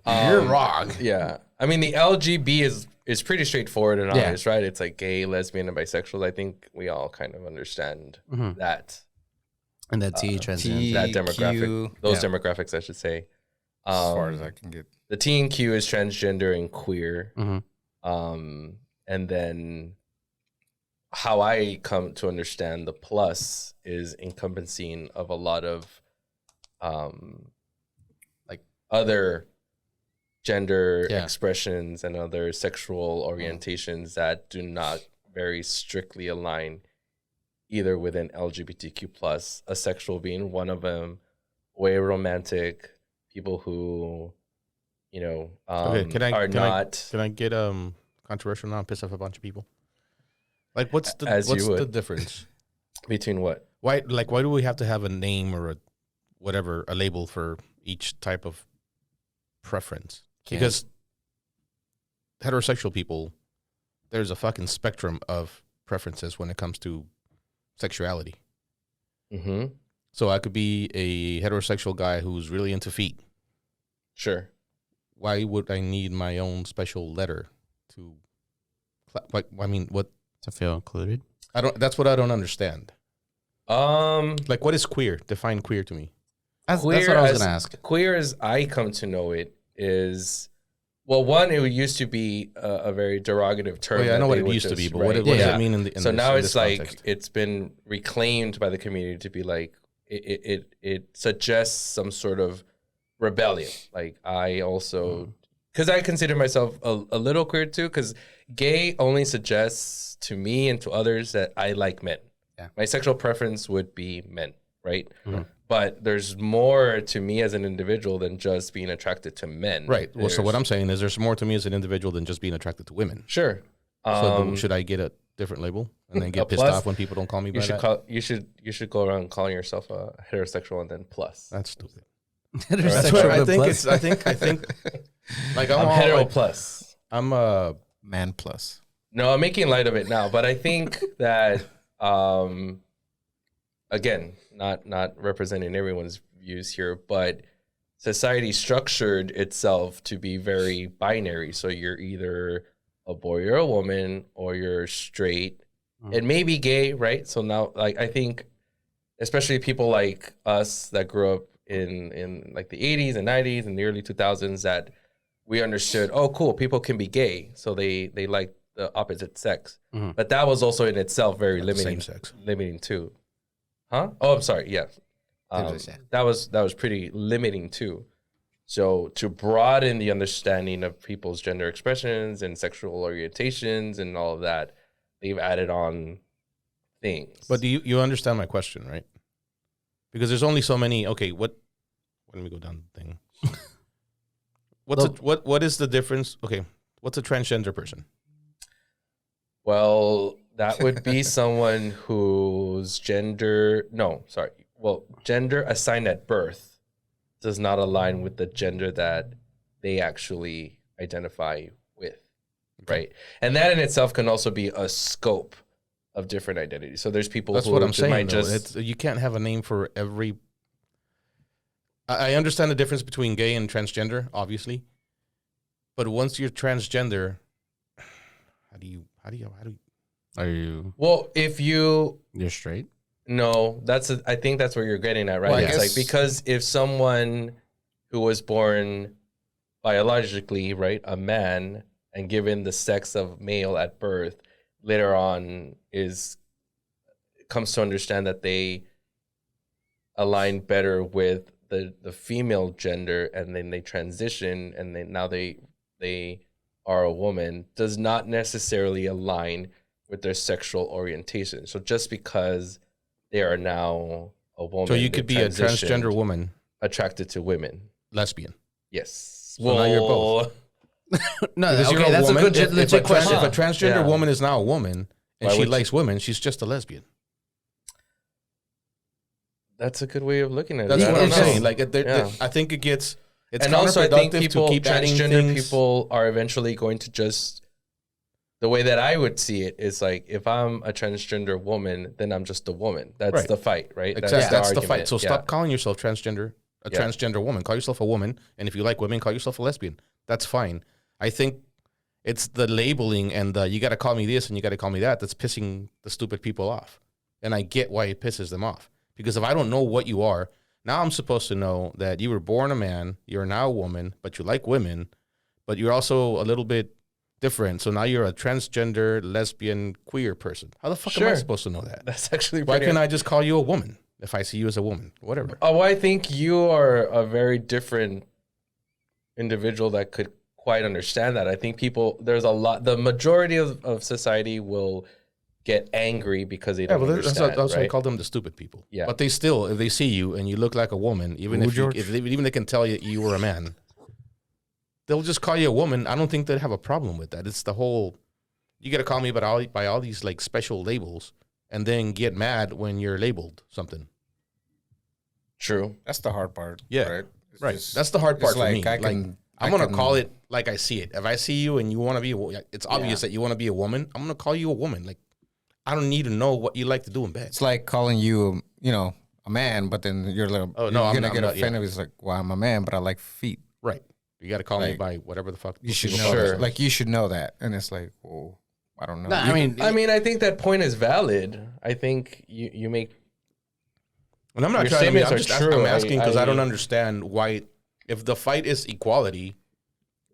You're wrong. Yeah, I mean the LGB is pretty straightforward and obvious, right? It's like gay, lesbian, and bisexual. I think we all kind of understand that. And the T transcends that demographic, those demographics, I should say. As far as I can get. The T and Q is transgender and queer. Mm-hmm. And then how I come to understand the plus is encompassing of a lot of like other gender expressions and other sexual orientations that do not very strictly align either within LGBTQ plus, asexual being one of them, way romantic, people who, you know, can I get controversial now and piss off a bunch of people? Like what's the difference between what? Why do we have to have a name or a label for each type of preference? Because heterosexual people, there's a fucking spectrum of preferences when it comes to sexuality. Mm-hmm. So I could be a heterosexual guy who's really into feet. Sure. Why would I need my own special letter to? What to feel included? I don't. That's what I don't understand. Like what is queer? Define queer to me. That's what I was gonna ask. Queer, as I come to know it, is. Well, one, it used to be a very derogative term. Oh, yeah, I know what it used to be, but what does it mean in so now it's like context? It's been reclaimed by the community to be like it suggests some sort of rebellion. Like I also, because I consider myself a little queer too, because gay only suggests to me and to others that I like men. Yeah. My sexual preference would be men, right? Mm-hmm. But there's more to me as an individual than just being attracted to men. Right. Well, so what I'm saying is there's more to me as an individual than just being attracted to women. Sure. So should I get a different label and then get pissed off when people don't call me by that? You should go around calling yourself a heterosexual and then plus. That's stupid. That's what I think. I think. Like I'm hetero plus. I'm a man plus. No, I'm making light of it now, but I think that again, not representing everyone's views here, but society structured itself to be very binary. So you're either a boy or a woman, or you're straight, and maybe gay, right? So now, like, I think, especially people like us that grew up in like the 80s and 90s and the early 2000s, that we understood, oh, cool, people can be gay, so they like the opposite sex. Mm-hmm. But that was also in itself very same sex. limiting too. Huh? Oh, I'm sorry. Yeah. That was pretty limiting too. So to broaden the understanding of people's gender expressions and sexual orientations and all of that, they've added on things. But do you understand my question, right? Because there's only so many. Okay, let me go down the thing. What is the difference? Okay, what's a transgender person? Well, that would be someone whose gender assigned at birth does not align with the gender that they actually identify with, right? And that in itself can also be a scope of different identities. So there's people who what I'm saying. might You can't have a name for every. I understand the difference between gay and transgender, obviously, but once you're transgender, how do you? Are you? Well, if you're straight. No, I think that's where you're getting at, right? Well, it's like, because if someone who was born biologically, right, a man, and given the sex of male at birth, later on comes to understand that they align better with the female gender, and then they transition, and then now they are a woman, does not necessarily align with their sexual orientation. So just because they are now a woman, so you could be a transgender woman attracted to women, lesbian. Yes. So now you're both. No, Because you're okay, a that's woman. a good legit question. If a transgender Yeah. woman is now a woman and Why she would likes women, she's just a lesbian. That's a good way of looking at it. That's I what don't I'm know. saying. Like, Yeah. I think it gets. It's And also, I think counterproductive people, to keep adding transgender things. people, are eventually going to just. The way that I would see it is like, if I'm a transgender woman, then I'm just a woman. That's Right. the fight, right? Exactly. That's the fight. argument. So stop calling yourself transgender, a Yeah. transgender woman. Call yourself a woman. And if you like women, call yourself a lesbian. That's fine. I think it's the labeling and the you got to call me this and you got to call me that that's pissing the stupid people off. And I get why it pisses them off. Because if I don't know what you are, now I'm supposed to know that you were born a man, you're now a woman, but you like women, but you're also a little bit different. So now you're a transgender, lesbian, queer person. How the fuck am I Sure. supposed to know that? That's actually Why pretty. can't I just call you a woman if I see you as a woman? Whatever. Oh, I think you are a very different individual that could quite understand that. I think the majority of society will get angry because they don't understand. That's why I right? call them the stupid people. Yeah. But they still, if they see you and you look like a woman, even if George? they can tell you were a man, they'll just call you a woman. I don't think they'd have a problem with that. It's the whole, you got to call me by all these like special labels and then get mad when you're labeled something. True. That's the hard part. Yeah. Right. It's Right. just- That's the hard it's part for like me. I'm going to call it like I see it. If I see you and you want to be, it's obvious that you want to be a woman, I'm going to call you a woman. Like, I don't need to know what you like to do in bed. It's like calling you, a man, but then you're like, Oh, no, you're I'm gonna not- get I'm not- offended. It's like, well, I'm a man, but I like feet. Right. You got to call me Like, by whatever the fuck. You should people know call that. Sure. Like, you should know that. And it's like, well, I don't know. No, I mean, I think that point is valid. I think you make. And I'm not Your trying to. statements I'm are just true. I'm asking because I don't I- understand why. If the fight is equality,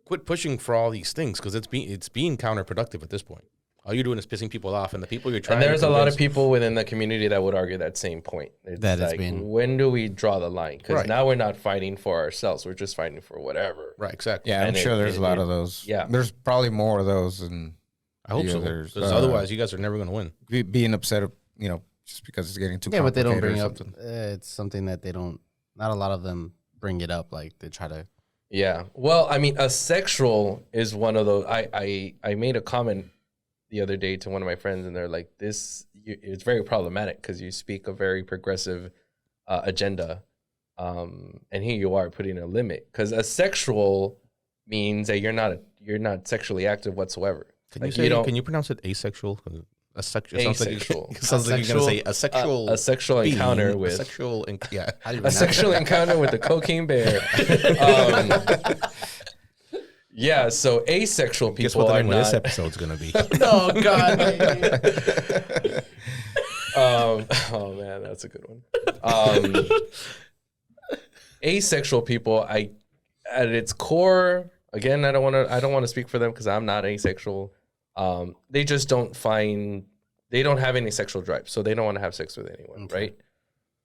quit pushing for all these things because it's being counterproductive at this point. All you're doing is pissing people off, and the people you're trying. And there's to a lot of convince- people within the community that would argue that same point. It's That it's like, been- when do we draw the line? Because Right. now we're not fighting for ourselves. We're just fighting for whatever. Right, exactly. Yeah, I'm And sure there's a lot it- of those. yeah. There's probably more of those than I hope so. others. 'Cause otherwise, you guys are never going to win. being upset, just because it's getting too yeah, but they don't complicated bring or up. something. It's something that they don't. Not a lot of them bring it up. Like they try to. Yeah. Well, I mean, asexual is one of those. I made a comment the other day to one of my friends, and they're like, it's very problematic because you speak a very progressive agenda. And here you are putting a limit because asexual means that you're not sexually active whatsoever. Can Like, you say? don't- Can you pronounce it asexual? Asexual. It Asexual. sounds like you're going to say a sexual. A sexual being, encounter a with sexual. Yeah. a sexual encounter with a cocaine bear. Yeah, so asexual people Guess what the are name of this not. episode's going to be? Oh God! Oh man, that's a good one. Asexual people, at its core, again, I don't want to speak for them because I'm not asexual. They just don't have any sexual drive, so they don't want to have sex with anyone, right?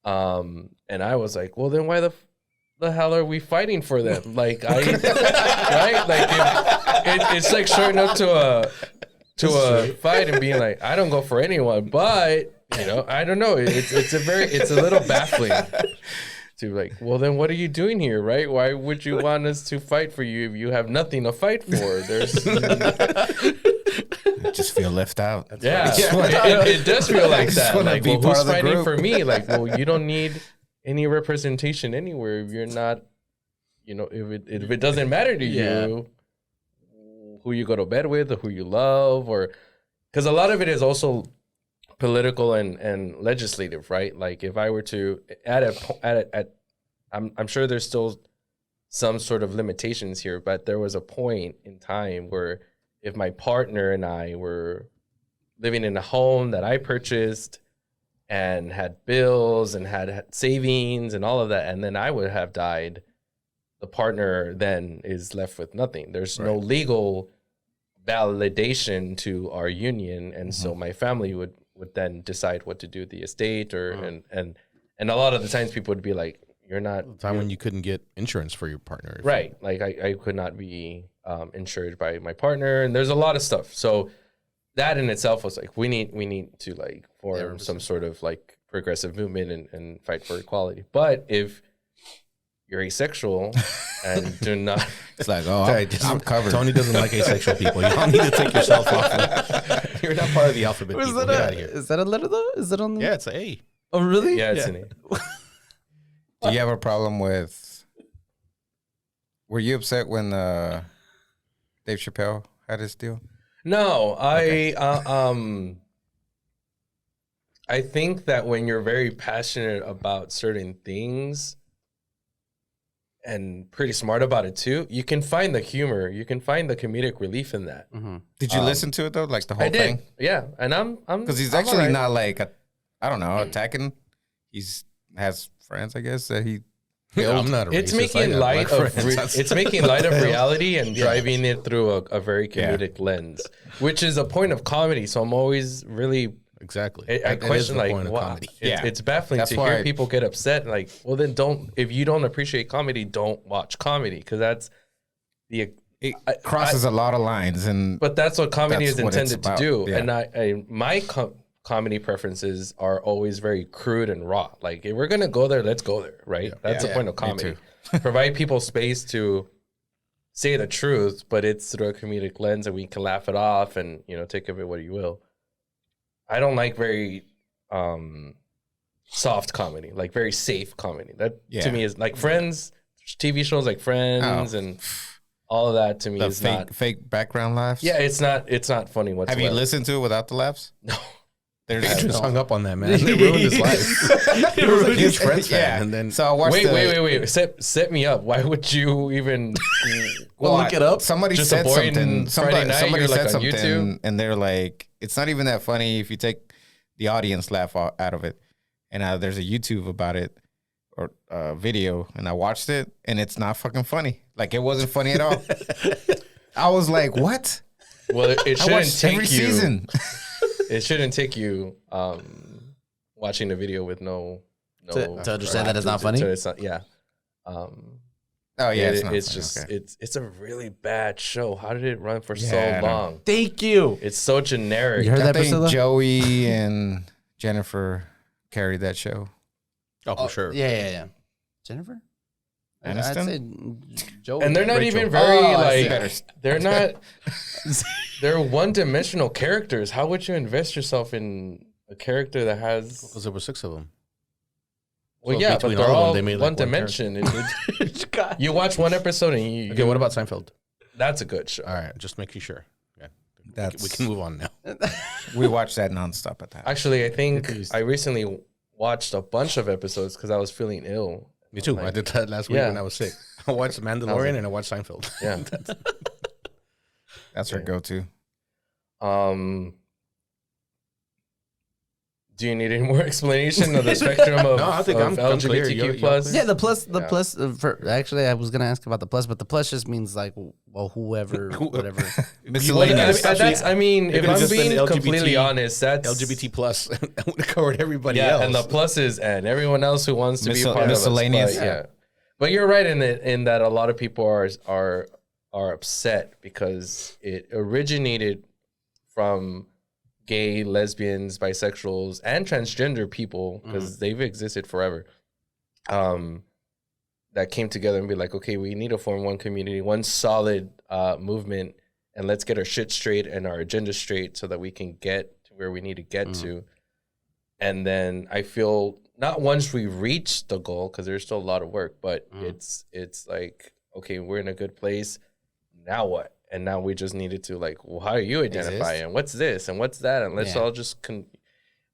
And I was like, well, then why the hell are we fighting for them? Like right? Like it's like showing up to a fight and being like, I don't go for anyone, but I don't know. It's a little baffling to like, well, then what are you doing here, right? Why would you want us to fight for you if you have nothing to fight for? Just feel left out. Yeah, it does feel like just that. wanna Like, be well, part who's of the fighting group. for me? Like, well, you don't need any representation anywhere if you're not, if it doesn't matter to you who you go to bed with or who you love, or because a lot of it is also political and legislative, right? Like, if I were to I'm sure there's still some sort of limitations here, but there was a point in time where if my partner and I were living in a home that I purchased and had bills and had savings and all of that, and then I would have died, the partner then is left with nothing. There's no legal validation to our union, and so my family would then decide what to do with the estate, or and a lot of the times people would be like, "You're not." Time when you couldn't get insurance for your partner. if- Right. Like I could not be insured by my partner, and there's a lot of stuff. So that in itself was like, we need to like form some sort of like progressive movement and fight for equality. But if you're asexual and do not. It's like, oh, I'm covered. Tony doesn't like asexual people. You don't need to take yourself off. You're not part of the alphabet. Is People. that Get out of here. is that a letter though? Is it on the? Yeah, it's an A. Oh, really? Yeah, it's Yeah. an A. Do you have a problem with? Were you upset when Dave Chappelle had his deal? No, I think that when you're very passionate about certain things and pretty smart about it too, you can find the humor, you can find the comedic relief in that. Mm-hmm. Did you listen to it though, like the whole I did, thing? yeah, and I'm Because he's I'm actually alright. not like I don't know, attacking. He's has friends, I guess, that he. Yeah, I'm not a It's racist. making I got light black of friends. That's- it's making light of reality and driving it through a very comedic lens, which is a point of comedy. So I'm always really Exactly. I That is question the like, point of wow, comedy. it's baffling That's to why hear people get upset. Like, well, then don't. If you don't appreciate comedy, don't watch comedy because that's the. It crosses a lot of lines, and But that's what comedy That's is what it's intended to about, do. yeah. And my comedy preferences are always very crude and raw. Like, if we're gonna go there, let's go there, right? That's the Yeah, point of me comedy. Provide people space to say the truth, but it's through a comedic lens, and we can laugh it off, and take of it what you will. I don't like very soft comedy, like very safe comedy. That to me is like Friends, TV shows like Friends, and all of that to me the is not. fake background laughs. Yeah, it's not funny whatsoever. Have you listened to it without the laughs? No. There's Adrian's hung up on that, man. They ruined his life. He was a huge Friends fan, and then So I watched. Wait. Set me up. Why would you even Look it up. Somebody Just a said boring something. Friday night, Somebody you're, like, said on something, YouTube? and they're like, "It's not even that funny if you take the audience laugh out of it." And there's a YouTube about it or video, and I watched it, and it's not fucking funny. Like, it wasn't funny at all. I was like, "What?" Well, it I shouldn't watched take every you. season. It shouldn't take you watching the video with no To understand that it's not funny? It's not, yeah. Oh yeah, It's not just funny. Okay. it's a really bad show. How did it run for Yeah, I so know. long? Thank you. It's so generic. You heard I that, think Priscilla? Joey and Jennifer carried that show. oh, for sure. Yeah. Jennifer? Aniston? I'd say Joey. And they're not Rachel. even very I see. like they're not they're one-dimensional characters. How would you invest yourself in a character that has Because there were 6 of them. well, So yeah, but between they're all of them, all they made, like, one one dimension. You watch one episode and you Okay, what about Seinfeld? that's a good show. All right, just making sure. Yeah, That's we can move on now. we watched that nonstop at that. Actually, I think I recently watched a bunch of episodes because I was feeling ill. Me too. I did that last week Yeah. when I was sick. I watched The Mandalorian and I watched Seinfeld. Yeah. That's our go-to. Do you need any more explanation of the spectrum of, No, I think of I'm clear. LGBTQ You're plus? Yeah, the plus, Yeah. for actually, I was gonna ask about the plus, but the plus just means like, well, whoever, whatever. Miscellaneous. I mean, It if could've I'm just been being LGBT completely honest, that's LGBT plus would have covered everybody yeah, else. and the pluses and everyone else who wants to be part Miscellaneous. of us. But, yeah, but you're right in that a lot of people are upset because it originated from gay, lesbians, bisexuals, and transgender people because they've existed forever. That came together and be like, okay, we need to form one community, one solid movement, and let's get our shit straight and our agenda straight so that we can get to where we need to get to. And then I feel not once we reach the goal, because there's still a lot of work, but it's like, okay, we're in a good place. Now what? And now we just needed to like, well, how are you identifying? And what's this and what's that? And let's all just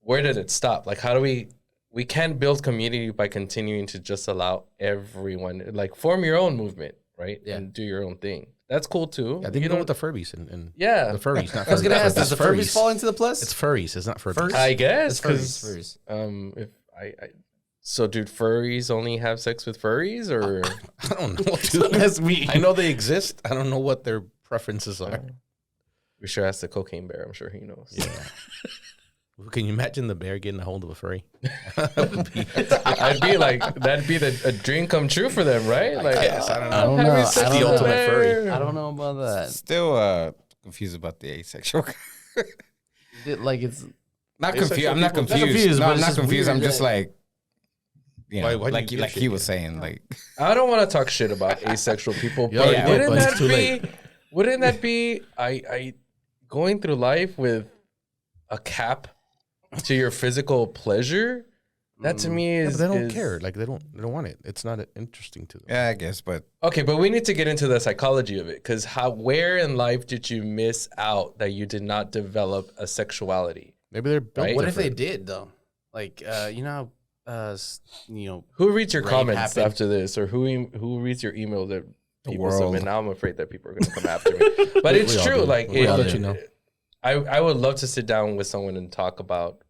where did it stop? Like, how do we can't build community by continuing to just allow everyone, like, form your own movement, right? Yeah. And do your own thing. That's cool too. I think you know with the furries and Yeah. the furries. Not I was gonna furries. ask, does It's the furries fall into the plus? It's furries. It's not furries. I guess It's because furries. if I so do furries only have sex with furries or I don't know. Dude. That's me. I know they exist. I don't know what their preferences are. we should ask the cocaine bear. I'm sure he knows. Yeah. Can you imagine the bear getting a hold of a furry? I'd be like, that'd be a dream come true for them, right? Like, Yes, I don't know. I don't know. having I sex don't with know. a ultimate bear. furry. I don't know about that. Still confused about the asexual. Like it's Not Asexual confused. I'm not people- confused. confused, No, but I'm it's not just confused. weird, I'm just yeah. like, you know, Why do like you like give he shit? was saying, like I don't want to talk shit about asexual people, You but already did, but it's too late. wouldn't that be I going through life with a cap to your physical pleasure? That to me Yeah, is but they don't is- care. Like they don't want it. It's not interesting to them. yeah, I guess, but Okay, but we need to get into the psychology of it, because where in life did you miss out that you did not develop a sexuality? Maybe they're built Right. What if they different. did though? Like, you know, Who reads your Rape comments happened. after this, or who reads your email that people world. submit? Now I'm afraid that people are going to come after me. But it's We all true. do. Like, We all let you know. I would love to sit down with someone and talk about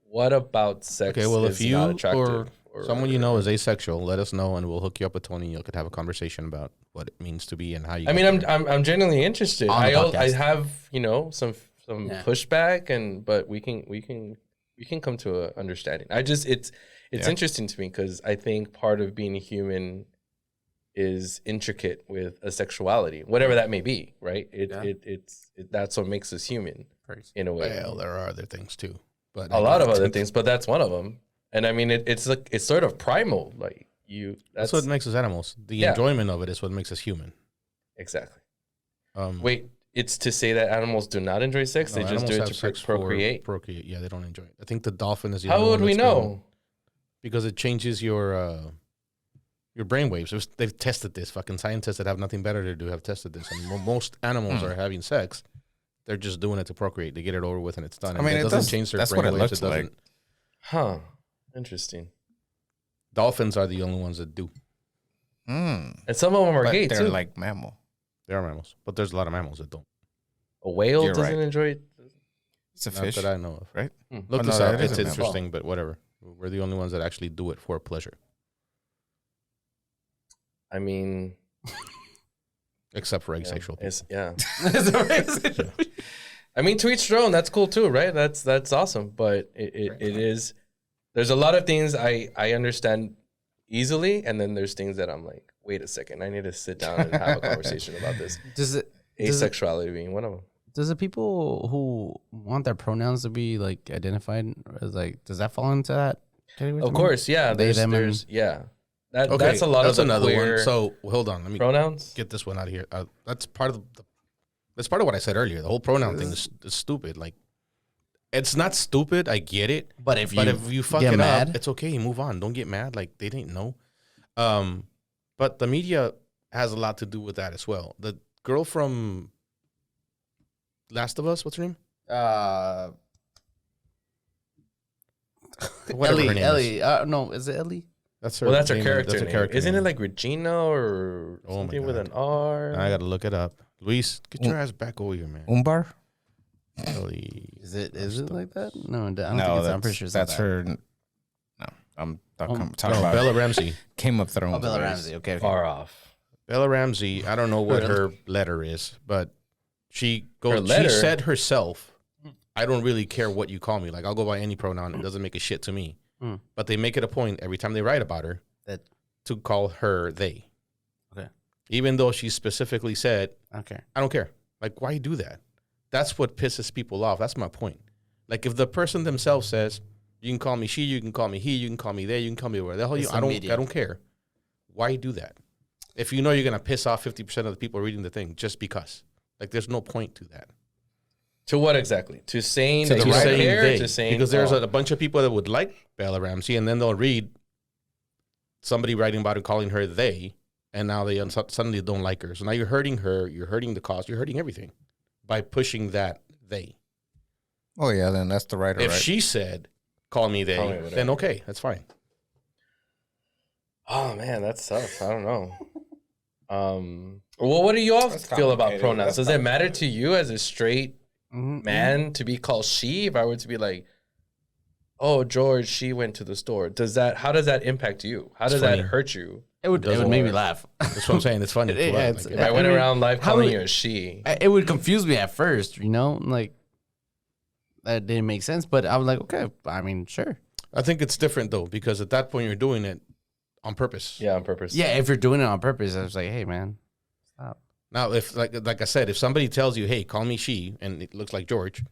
what about sex. Okay, well, is if you not attractive or someone you know is asexual, let us know and we'll hook you up with Tony. You could have a conversation about what it means to be and how you. I mean, get there. I'm genuinely interested. On the I podcast. have some Yeah. pushback, but we can come to an understanding. It's Yeah. interesting to me because I think part of being a human is intricate with a sexuality, whatever that may be, right? That's what makes us human in a way. Well, there are other things too, but A lot of other things, but that's one of them. And I mean, it's like it's sort of primal, like you. That's what makes us animals. The Yeah. enjoyment of it is what makes us human. Exactly. Um, Wait, it's to say that animals do not enjoy sex; no, they just do animals it have to sex for procreate. Procreate, yeah, they don't enjoy it. I think the dolphin is the How only would one we that's gonna- know? Because it changes your brain waves. They've tested this. Fucking scientists that have nothing better to do have tested this. And most animals are having sex. They're just doing it to procreate. They get it over with and it's done. I And mean, it it doesn't does- change their that's brain what it waves. looks It doesn't. like. Huh? Interesting. Dolphins are the only ones that do. And some of them are But gay they're too. like mammal. They are mammals, but there's a lot of mammals that don't. A whale You're doesn't right. enjoy it. It's a Not fish, that I know of. right? Look Oh, this no, up. that is It's a mammal. interesting, but whatever. We're the only ones that actually do it for pleasure, I mean, except for yeah, asexual people. yeah. I mean, to each their own. That's cool too, right? That's awesome. But it is. There's a lot of things I understand easily, and then there's things that I'm like, wait a second, I need to sit down and have a conversation about this. does it Asexuality being one of them. does the people who want their pronouns to be like identified as like does that fall into that category? Of course, yeah. They, them, and- There's yeah. That's a lot that's of the another queer one. So hold on, let me pronouns. get this one out of here. That's part of that's part of what I said earlier. The whole pronoun thing is stupid. Like, it's not stupid. I get it. But if you fuck get it mad, up, it's okay. Move on. Don't get mad. Like they didn't know. But the media has a lot to do with that as well. The girl from Last of Us, what's her name? Whatever her name is. Ellie. No, is it Ellie? That's her. Well, that's her name. character That's her name. character Isn't name. it like Regina or Oh my something with God. an R? I gotta look it up. Luis, get your ass back over here, man. Umbar? Ellie. Is it like that? No, I don't think No, it's. I'm pretty sure it's that's not that. her. No, I'm talking No, about Bella Ramsey. Game of Thrones. Oh, Bella boys. Ramsey. Okay. Far off. Bella Ramsey, I don't know what her letter is, but she Her goes. She letter? said herself, "I don't really care what you call me. Like I'll go by any pronoun. It doesn't make a shit to me." Mm. But they make it a point every time they write about her That to call her they, okay. even though she specifically said, Okay. "I don't care." Like why do that? That's what pisses people off. That's my point. Like if the person themselves says, "You can call me she, you can call me he, you can call me they, you can call me whatever the hell you," It's I the media. don't care. Why do that? If you know you're gonna piss off 50% of the people reading the thing just because, like, there's no point to that. To what exactly? To saying To that the you writer. don't care? they, To saying because there's oh. a bunch of people that would like Bella Ramsey, and then they'll read somebody writing about it, calling her they, and now they suddenly don't like her. So now you're hurting her, you're hurting the cause, you're hurting everything by pushing that they. Oh yeah, then that's the writer, If right? she said, "Call me they," Call me whatever. then okay, that's fine. Oh man, that's tough. I don't know. Well, what do you all That's feel about complicated. pronouns? That's Does it matter to you as a straight Mhm. man to be called she? If I were to be like, "Oh, George, she went to the store," how does that impact you? How does that funny. hurt you? It would doesn't make me work. laugh. That's what I'm saying. It's funny. Yeah, Like, it's- If I I went mean, around life how calling would- you a she, It would confuse me at first, you know, like that didn't make sense. But I was like, okay, I mean, sure. I think it's different though, because at that point you're doing it on purpose. yeah, on purpose. Yeah, if you're doing it on purpose, I was like, hey, man, stop. Now, if like I said, if somebody tells you, "Hey, call me she," and it looks like George,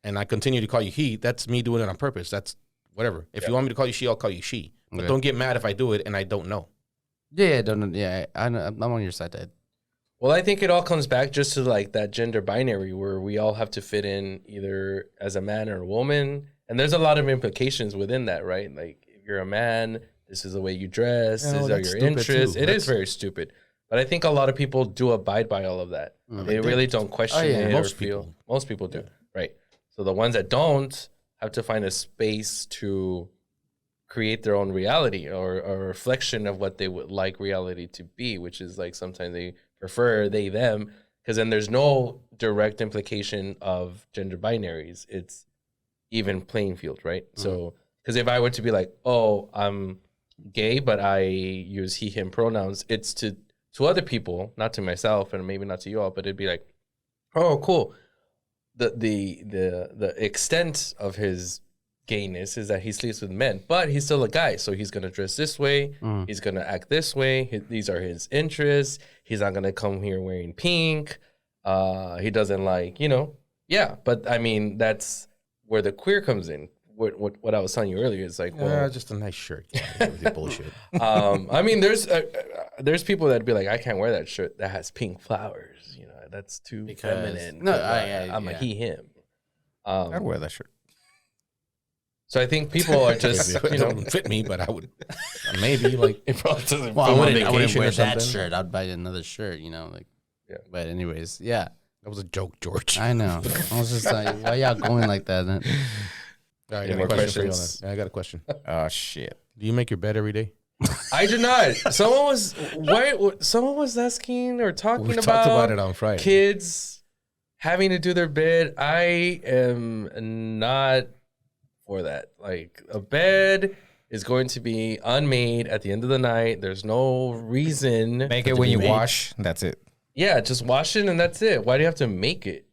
and I continue to call you he, that's me doing it on purpose. That's whatever. If you want me to call you she, I'll call you she. But don't get mad if I do it and I don't know. Yeah, don't. Yeah, I'm on your side, Dad. Well, I think it all comes back just to like that gender binary where we all have to fit in either as a man or a woman. And there's a lot of implications within that, right? Like if you're a man, this is the way you dress, No, these are that's your stupid interests. too. It is very stupid. But I think a lot of people do abide by all of that. They really don't question it Most or feel. people. Most people do, right? So the ones that don't have to find a space to create their own reality or a reflection of what they would like reality to be, which is like sometimes they prefer they, them, because then there's no direct implication of gender binaries. It's even playing field, right? So, because if I were to be like, oh, I'm gay, but I use he, him pronouns, it's to other people, not to myself and maybe not to you all, but it'd be like, oh, cool. The extent of his gayness is that he sleeps with men, but he's still a guy, so he's gonna dress this way, he's gonna act this way, these are his interests, he's not gonna come here wearing pink, he doesn't like, but I mean that's where the queer comes in. What I was telling you earlier is like, well, just a nice shirt. Yeah, bullshit. I mean there's people that'd be like, I can't wear that shirt that has pink flowers, that's too feminine. No, I'm a he, him. I'd wear that shirt. So I think people are just, It don't fit me, but I would maybe like. it probably doesn't. Well, I on wouldn't vacation wear or that something. shirt. I'd buy another shirt, Yeah. But anyways, yeah. That was a joke, George. I know. I was just like, why y'all going like that? All right, Any I got more a question for you on questions? that. Yeah, I got a question. Oh shit. Do you make your bed every day? I do not. Someone was asking or talking We about, talked about it on Friday. kids having to do their bed. I am not for that. Like a bed is going to be unmade at the end of the night. There's no reason. Make it when you wash. That's it. Yeah, just wash it and that's it. Why do you have to make it?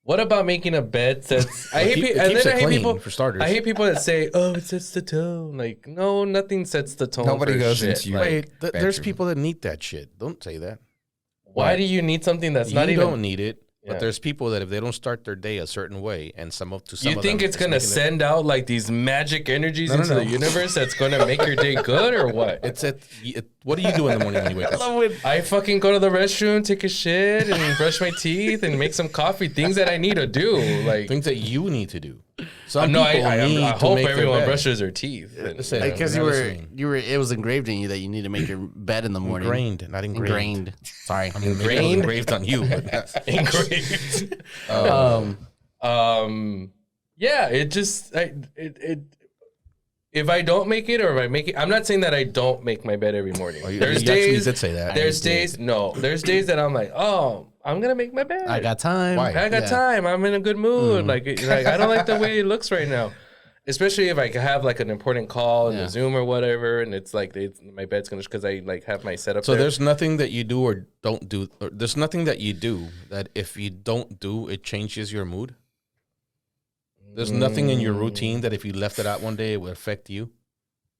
What about making a bed that's? I hate It people. And keeps then it I hate clean, people. for starters. I hate people that say, "Oh, it sets the tone." Like, no, nothing sets the tone. Nobody for goes shit. into your- Like, Wait, there's bedroom. people that need that shit. Don't say that. why do you need something that's not You even? don't need it. Yeah. But there's people that if they don't start their day a certain way, and some You of think them it's gonna making it- send out like these magic energies No, no, into no. the universe that's gonna make your day good or what? What do you do in the morning when you wake up? I fucking go to the restroom, take a shit, and brush my teeth and make some coffee. Things that I need to do, like Things that you need to do. Some no, people need I to hope make their everyone bed. brushes their teeth. And, Listen, Because Now you were, listening. it was engraved in you that you need to make your bed in the morning. Ingrained, not engraved. Ingrained. Sorry. I mean, maybe it was engraved on you. But engraved. Yeah, it just if I don't make it or if I make it, I'm not saying that I don't make my bed every morning. There's you actually days. did say that. There's days. No, there's days that I'm like, oh, I'm gonna make my bed. I got time. Why? I got Yeah. time. I'm in a good mood. Like I don't like the way it looks right now. Especially if I have like an important call in Yeah. the Zoom or whatever, and it's like my bed's gonna because I like have my setup. So there. there's nothing that you do or don't do. Or there's nothing that you do that if you don't do, it changes your mood. There's nothing in your routine that if you left it out one day, it would affect you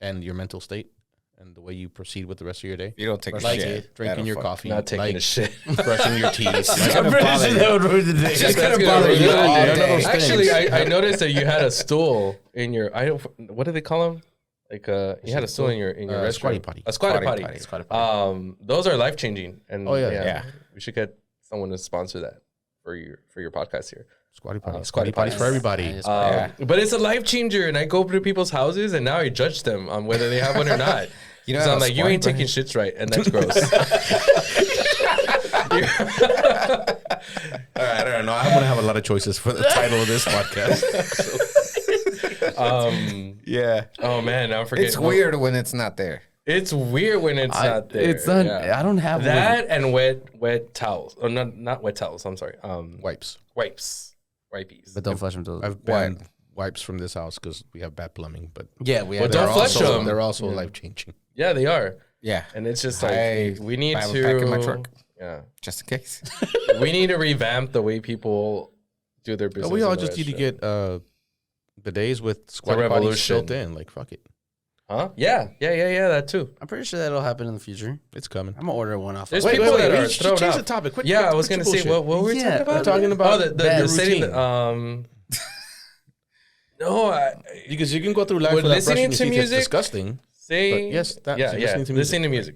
and your mental state and the way you proceed with the rest of your day. You don't take a Like shit. drinking that'll your fuck. coffee, not taking like a shit. brushing your teeth. like, gonna bother you. That would ruin the day. Just That's gonna gonna bother ruin you the all day. day. Actually, I noticed that you had a stool in your. I don't. What do they call them? Like you had a stool in your restroom. squatty potty. A squatty potty. Squatty potty. Those are life changing. And Oh, yeah. we should get someone to sponsor that for your podcast here. Squatty potty. Squatty Squatty potties potties. for everybody. Yeah, But it's a life changer, and I go to people's houses, and now I judge them on whether they have one or not. You know So how I'm like, you squatty ain't taking potty- shits right, and that's gross. All right, I don't know. I'm gonna have a lot of choices for the title of this podcast. Yeah. Oh man, I'm forgetting. It's weird when it's not there. It's weird when it's not there. It's not. yeah. I don't have That and wet towels. Or not wet towels. I'm sorry. Wipes. Wipies. But don't flush them. Till I've banned wipes from this house because we have bad plumbing. But yeah, we Well, have. don't they're flush also, them. They're also life changing. Yeah, they are. Yeah. And it's just like I we need have a to. pack in my truck. Yeah, Just in case. we need to revamp the way people do their business. We all in the just need to restroom. get bidets with squatty potties revolution. built in. Like fuck it, Huh? Yeah. That too. I'm pretty sure that'll happen in the future. it's coming. I'm gonna order one off. There's Wait, people wait, that wait, are you should thrown change out. the topic. Quit- Yeah, I quit was your gonna say bullshit. what were we Yeah, talking about? we're talking about the bad setting. routine. No, Because you can go through life With without listening brushing to your teeth. It's music? disgusting. See? But yes, that's yeah, listening to music. listening to music.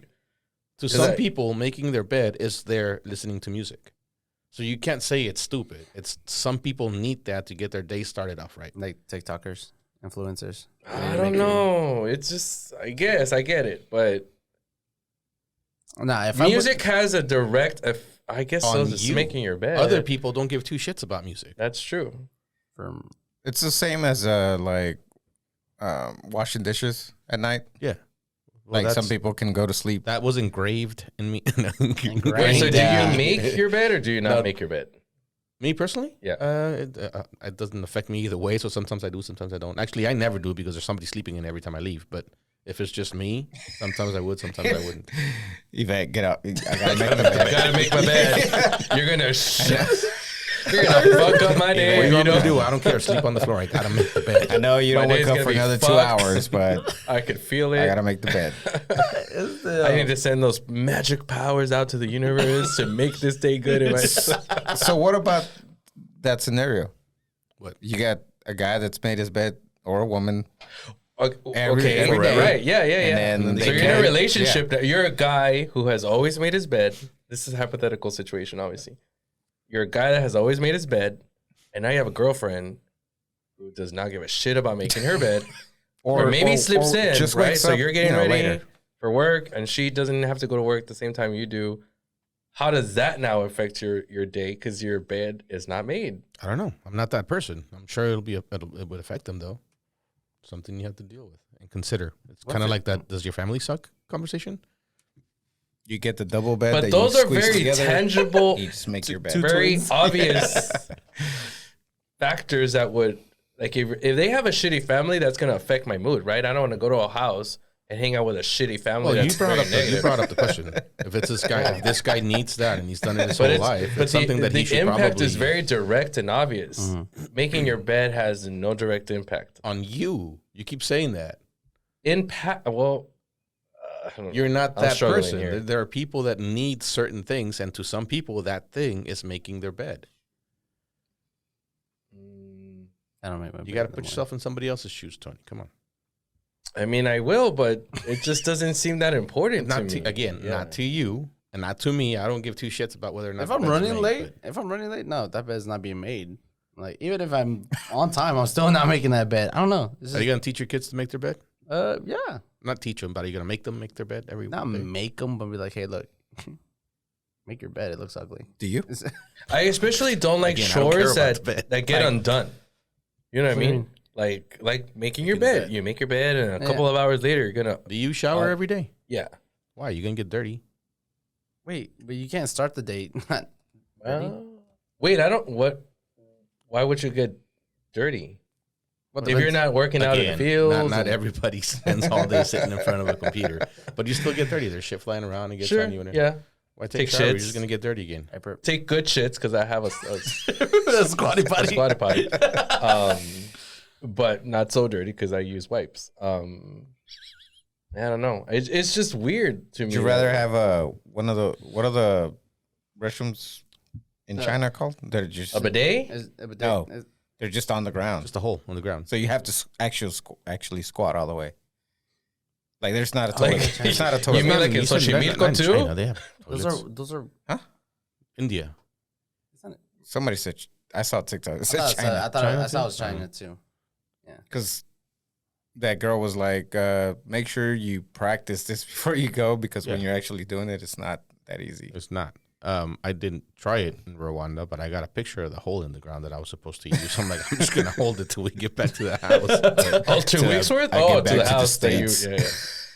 To Is some that- people, making their bed is their listening to music. So you can't say it's stupid. It's some people need that to get their day started off right. Like TikTokers, influencers. I don't know. It's just, I guess I get it, but Nah, if music has a direct, I guess, so On just you. making your bed. Other people don't give two shits about music. That's true. from It's the same as washing dishes at night. Yeah. Like some people can go to sleep. That was engraved in me. Wait, so do down. you make your bed or do you not No. make your bed? Me personally? Yeah. It doesn't affect me either way. So sometimes I do, sometimes I don't. Actually, I never do because there's somebody sleeping in every time I leave. But if it's just me, sometimes I would, sometimes I wouldn't. Yvette, get out. I gotta make the bed. I gotta make my bed. You're gonna you're gonna fuck up my day. What do you You want me know, to do? I don't care. Sleep on the floor. I gotta make the bed. I know you My don't wake day's up gonna for be another 2 fucked. hours, but I could feel it. I gotta make the bed. I need to send those magic powers out to the universe to make this day good. In my So what about that scenario? What? You got a guy that's made his bed, or a woman. Okay, every day. right, yeah. And then So they you're in a can't- relationship that you're a guy who has always made his bed. This is a hypothetical situation, obviously. You're a guy that has always made his bed, and now you have a girlfriend who does not give a shit about making her bed, or maybe slips in, just right? wakes So up, you're getting you know, ready later. for work, and she doesn't have to go to work at the same time you do. How does that now affect your day? Because your bed is not made. I don't know. I'm not that person. I'm sure it would affect them though. Something you have to deal with and consider. It's kind of like that. Does your family suck? Conversation. You get the double bed. But that those you are squeeze very together. tangible. You just make your bed. two very twins. obvious factors that would, like, if they have a shitty family, that's gonna affect my mood, right? I don't want to go to a house and hang out with a shitty family. Well, you that's brought very up you negative. brought up the question. If it's this guy, if this guy needs that and he's done it his But whole life, but it's something that the he should impact probably is very direct and obvious. Making your bed has no direct impact. on you. You keep saying that. Impact. Well, I don't know. You're not I'm that struggling person. here. There are people that need certain things, and to some people, that thing is making their bed. I don't make my. You got to put yourself in somebody else's shoes, Tony. Come on. I mean, I will, but it just doesn't seem that important Not to to, me. again, Yeah. not to you, and not to me. I don't give two shits about whether or not. If the I'm bed's running made, late, no, that bed's not being made. Like even if I'm on time, I'm still not making that bed. I don't know. It's Are you just, gonna teach your kids to make their bed? yeah, Not teach them, but are you gonna make them make their bed every not day? make them, but be like, hey, look, make your bed. It looks ugly. Do you? I especially don't like Again, I don't care chores about the bed. that get undone. You know what I What do you mean? Like making your Making the bed. bed. You make your bed, and a Yeah. couple of hours later, you're gonna Do you shower every day? yeah. Why? You're gonna get dirty. Wait, but you can't start the date. Not dirty. Wait, I don't. What? Why would you get dirty? What If you're not working out in the fields, not and- everybody spends all day sitting in front of a computer, but you still get dirty. There's shit flying around and gets sure, on you. And yeah. Why take Take shower? You're shits. just gonna get dirty again. Take good shits because I have a squatty potty. squatty potty, but not so dirty because I use wipes. I don't know. It's just weird to me. Would you rather have what are the restrooms in China called? They're just a bidet? No. They're just on the ground, Just a hole on the ground. so you have to actually squat all the way. Like there's not a Like- toilet. There's not a You toilet. mean like in You said Xochimilco not in too? China, they have toilets. Those are. India. Somebody said I saw TikTok. It I said thought, China. I thought China I thought it was too? China too. Because that girl was like, make sure you practice this before you go, because when Yeah. you're actually doing it, it's not that easy. It's not. I didn't try it in Rwanda, but I got a picture of the hole in the ground that I was supposed to use. I'm like, I'm just gonna hold it till we get back to the house. Oh, 2 To- weeks worth? I Oh, get to the back to the house that you. States.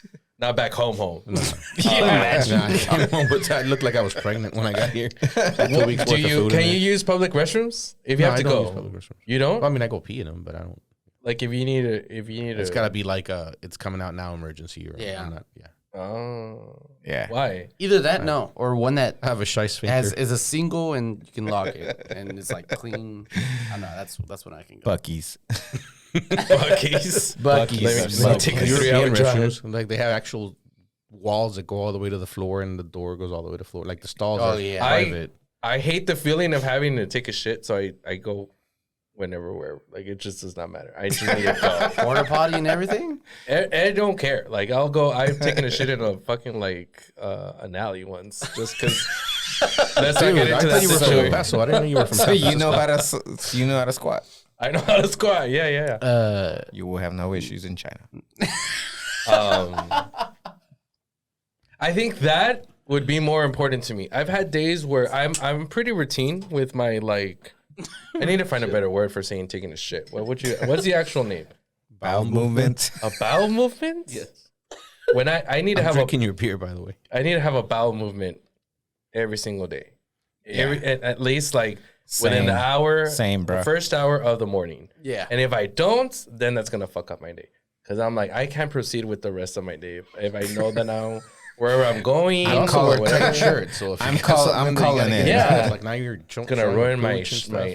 Yeah. Not back home. No. Yeah. Nah, I came home, but I looked like I was pregnant when I got here. 2 weeks Do worth of you? food Can in you there. use public restrooms if you No, have I to don't use go? public restrooms. You don't? Well, I mean, I go pee in them, but I don't. Like if you need a. It's gotta be like it's coming out now emergency or Yeah. I'm not, yeah. Oh. Yeah. Why? Either that, no, or one that I have a shy sphincter. is a single and you can lock it and it's like clean. I don't know. That's when I can go. Bucky's. Bucky's. Buc-ee's. Let me take a European 3-hour drive. restrooms, like they have actual walls that go all the way to the floor, and the door goes all the way to the floor. Like the stalls Oh, are yeah. private. I hate the feeling of having to take a shit, so I go whenever, wherever. Like, it just does not matter. I just need to go. Porta potty and everything. I don't care. Like, I'll go. I've taken a shit in a fucking like an alley once, just because. Let's not get Dude, I into that thought you were from El situation. Paso. I didn't know you were from So El you Paso. know how to squat. I know how to squat. Yeah. You will have no issues in China. I think that would be more important to me. I've had days where I'm pretty routine with my like. I need to find a better word for saying taking a shit. What's the actual name? Bowel movement. A bowel movement? Yes. When I need to have Drinking your beer, by the way. I need to have a bowel movement every single day. At least like within the hour. Same, bro. The first hour of the morning. Yeah. And if I don't, then that's gonna fuck up my day. Cause I'm like, I can't proceed with the rest of my day if I know that now wherever I'm going, I'm or calling whatever, shirt. So if I'm you calling got something that you in. gotta get Yeah. out, like now you're it's gonna ruin my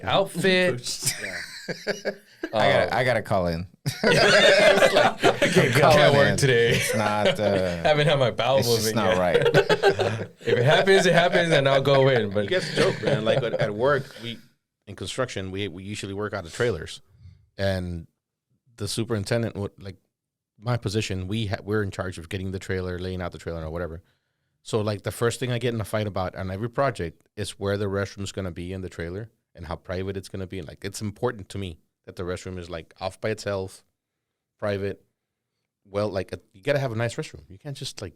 outfit. I gotta call in. Can't work today. It's not. Haven't had my bowel It's just movement not yet. right. If it happens, it happens, and I'll go in. But You get the joke, man. Like at work, in construction, we usually work out of trailers, and the superintendent would like my position. We're in charge of getting the trailer, laying out the trailer, or whatever. So like the first thing I get in a fight about on every project is where the restroom's gonna be in the trailer and how private it's gonna be. And like it's important to me that the restroom is like off by itself, private. Well, like you gotta have a nice restroom. You can't just like.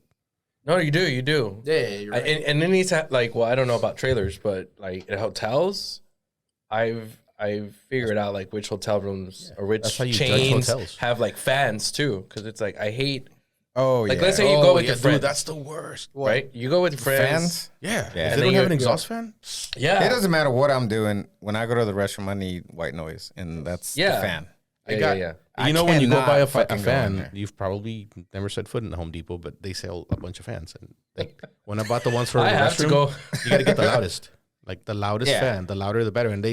no, you do. Yeah, you're right. And it needs to like. Well, I don't know about trailers, but like at hotels, I've figured out like which hotel rooms or which That's how you judge chains hotels. have like fans too, because it's like I hate. Oh Like yeah. let's say you go with your dude, friends, that's the worst. right? You go with your friends. Fans. Yeah, Yeah. If And they then don't have an you're- exhaust fan. Yeah, It doesn't matter what I'm doing. When I go to the restroom, I need white noise, and that's Yeah. the fan. yeah. You know, when you go buy a fucking go in fan, there. you've probably never set foot in the Home Depot, but they sell a bunch of fans. And like when I bought the ones for I the have restroom, to go. you got to get the loudest, like the loudest Yeah. fan. The louder, the better. And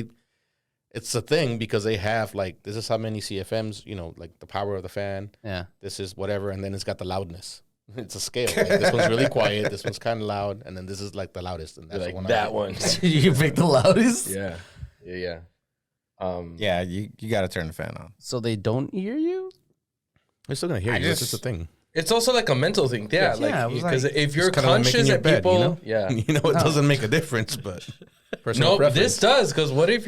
it's a thing because they have like this is how many CFMs, like the power of the fan. Yeah. This is whatever, and then it's got the loudness. It's a scale. Like, this one's really quiet. This one's kind of loud, and then this is like the loudest. And that's Like the one. I that get. one. You picked the loudest. Yeah. Yeah, you got to turn the fan on. So they don't hear you. They're still gonna hear I you. It's just- just a thing. It's also like a mental thing. Yeah, Yeah, it was because like- if you're It's kinda like making conscious your that bed, people, yeah. It doesn't make a difference, but personal No, preference. this does because what if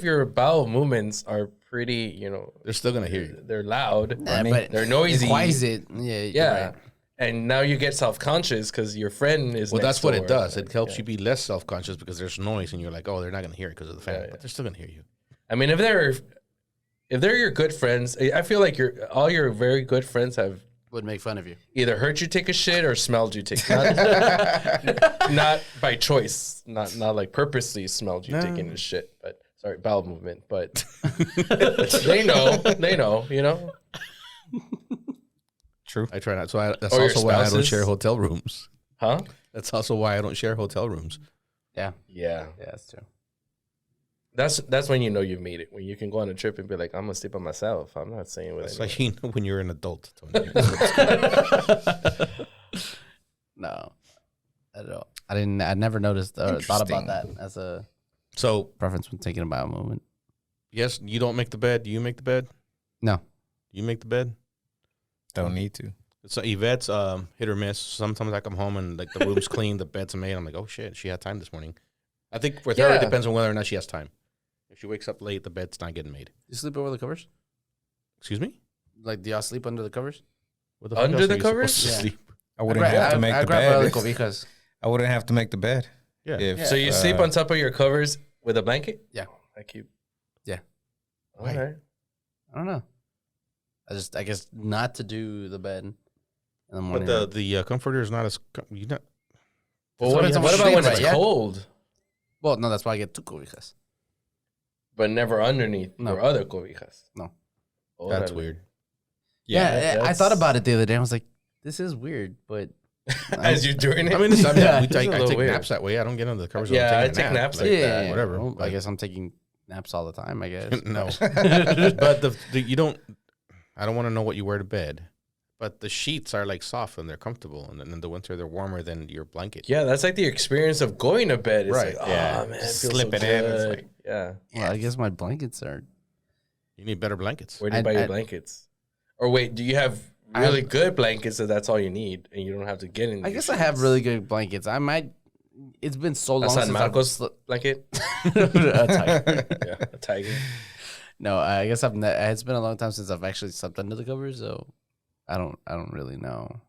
your bowel movements are pretty, They're still gonna hear you. they're loud, Yeah, but they're noisy. It quiets it. Yeah. You're yeah, right. and now you get self conscious because your friend is. Well, next that's what it door. does. It helps you be less self-conscious because there's noise, and you're like, oh, they're not gonna hear it because of the fan, Yeah, but they're still gonna hear you. I mean, if they're your good friends, I feel like all your very good friends have Would make fun of you. either heard you take a shit or smelled you take. Not by choice, not like purposely smelled you taking a shit, but sorry, bowel movement, but they know. True. I try not. So that's Or your also why I don't spouses. share hotel rooms. Huh? That's also why I don't share hotel rooms. Yeah. Yeah. Yeah, that's true. That's when you know you've made it. When you can go on a trip and be like, I'm gonna sleep by myself. I'm not staying with It's anyone. like you know when you're an adult. Tony. No. I don't. I didn't. I never noticed or thought about Interesting. that as a So preference when thinking about a movement. yes, you don't make the bed. Do you make the bed? No. You make the bed. Don't need to. So Yvette's hit or miss. Sometimes I come home and like the room's clean, the bed's made. I'm like, oh shit, she had time this morning. I think with her Yeah. it depends on whether or not she has time. If she wakes up late, the bed's not getting made. You sleep over the covers? Excuse me? Like, do y'all sleep under the covers? What the fuck Under else the are you covers? supposed to Yeah. sleep? I wouldn't have to make the bed. because I wouldn't have to make the bed. Yeah. If, So you sleep on top of your covers with a blanket? Yeah. I keep. Yeah. All Why? right. I don't know. I guess not to do the bed in the But morning. the comforter is not as you not. Well, So what, it's what on about when sleep, it's right? Yeah. cold, well, no, that's why I get two cobijas. but never underneath No. your other cobijas? No. Oh, That's that- weird. Yeah, I that's- thought about it the other day. I was like, this is weird, but As you're doing it. I mean, I Yeah. take a little weird. naps that way. I don't get under the covers. Yeah, I'm I taking a take nap. naps Like, like that. whatever. Well, I Like, guess I'm taking naps all the time. I guess no, but you don't. I don't want to know what you wear to bed, but the sheets are like soft and they're comfortable, and then in the winter they're warmer than your blanket. Yeah, that's like the experience of going to bed. It's Right. like, Yeah. oh man, it feels Slip so it in, it's good. like- yeah. Well, I guess my blankets are You need better blankets. Where do you buy your blankets? Or wait, do you have really good blankets so that's all you need and you don't have to get in? I guess I have really good blankets. I might. It's been so long San since Marcos blanket. a tiger. Yeah, a tiger. No, I guess it's been a long time since I've actually slept under the covers, so I don't really know.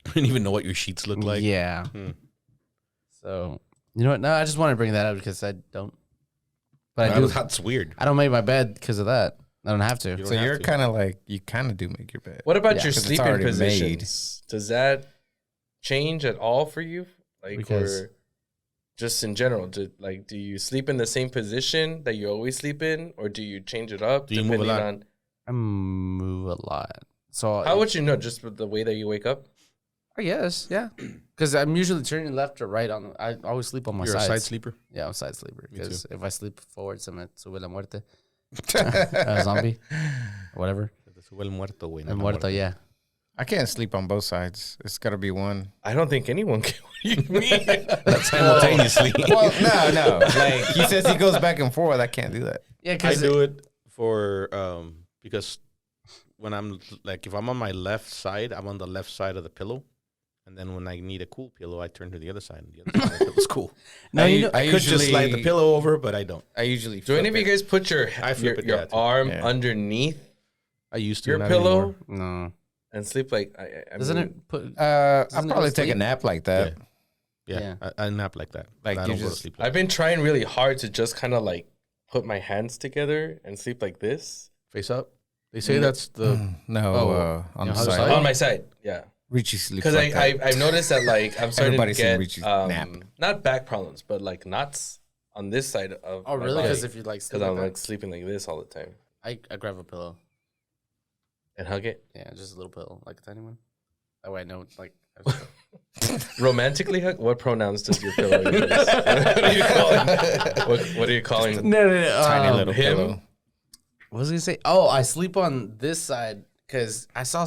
I don't even know what your sheets look like. Yeah. So you know what? No, I just wanted to bring that up because I don't. But I do. That's weird. I don't make my bed because of that. I don't have to. So you're kind of like, you kind of do make your bed. What about Yeah, your 'cause it's sleeping already positions? Does that change at all for you? Like, Because- or just in general, do you sleep in the same position that you always sleep in, or do you change it up? Do you move a lot? on I move a lot. So how would you know? Just with the way that you wake up? I guess, yeah. Because I'm usually turning left or right on. I always sleep on my You're sides. a side sleeper. Yeah, I'm a side sleeper. Me too. Because if I sleep forward, se me sube la muerte. Zombie, whatever. Te sube el muerto, güey. El muerto, yeah. I can't sleep on both sides. It's got to be one. I don't think anyone can. What do you mean? That's simultaneously. Well, no. Like, he says he goes back and forth. I can't do that. Yeah, I because do it for because when I'm like, if I'm on my left side, I'm on the left side of the pillow. And then when I need a cool pillow, I turn to the other side. And the other side of the pillow's cool. I could just slide the pillow over, but I don't. I usually Do any of you guys put your I flip it, your yeah, too. arm Yeah. underneath I used to your not pillow anymore. no, and sleep like? I doesn't mean, it put? I'll Doesn't it probably go take a sleep? nap like that. Yeah, I nap like that. Like, Like I you don't go to just- sleep. Like I've been trying really hard to just kind of like put my hands together and sleep like this face up. They say that's the No, on Yeah, the how side. on my side. Yeah. Richie sleeps Because like that. I've noticed that like I'm starting to Everybody's seen get Richie's nap. not back problems, but like knots on this side of Oh, really? Because if you like, sleep because I'm like like that, sleeping like this all the time I grab a pillow. and hug it Yeah, just a little pillow, like a tiny one. Oh wait, no, like. romantically hug. What pronouns does your pillow use? What are you calling? What are you calling? No. Tiny little him? pillow. What was I gonna say? Oh, I sleep on this side because I saw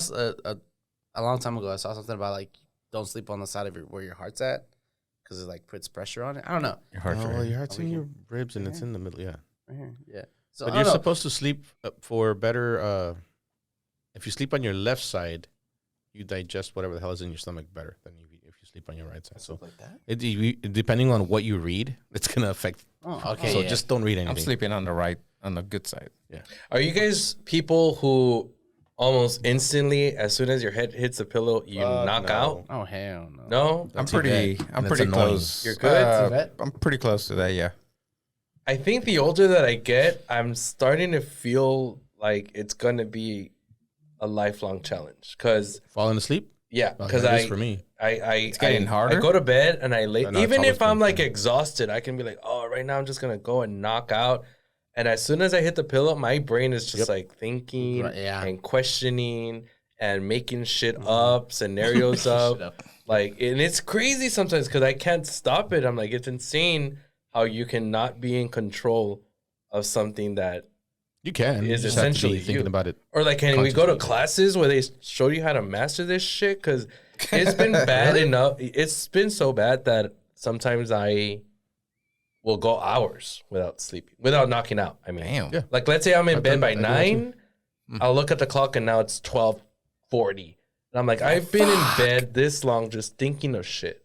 a long time ago. I saw something about like don't sleep on the side of where your heart's at because it like puts pressure on it. I don't know. Your heart's right. your heart's in your ribs and it's in the middle. Yeah, Right here, yeah. So but I you're don't know. supposed to sleep for better. If you sleep on your left side, you digest whatever the hell is in your stomach better than if you sleep on your right side. So like that. depending on what you read, it's gonna affect. Oh, okay. So yeah. just don't read anything. I'm sleeping on the right, on the good side. Are you guys people who almost instantly, as soon as your head hits the pillow, you knock no. out? Oh hell no. No, I'm That's pretty Yvette, and it's annoying. close. You're good? Yvette? I'm pretty close to that, yeah. I think the older that I get, I'm starting to feel like it's gonna be a lifelong challenge. Cause Falling asleep. yeah, Well, because it is I for me. It's getting harder? I go to bed and I lay. I know, it's Even always if I'm been like fun. exhausted, I can be like, oh, right now I'm just gonna go and knock out. And as soon as I hit the pillow, my brain is just like thinking Right, yeah. and questioning and making shit up, scenarios up. Like, and it's crazy sometimes because I can't stop it. I'm like, it's insane how you cannot be in control of something that, You can. You Is just have to be essentially thinking you. about it. or like, can we go to Consciously. classes where they show you how to master this shit? Because it's been bad enough. It's been so bad that sometimes I will go hours without sleeping, without knocking out. I mean, Damn. Yeah. like let's say I'm in I've bed done by that. I do that too. 9, I'll look at the clock and now it's 12:40. And I'm like, I've been in bed this long just thinking of shit.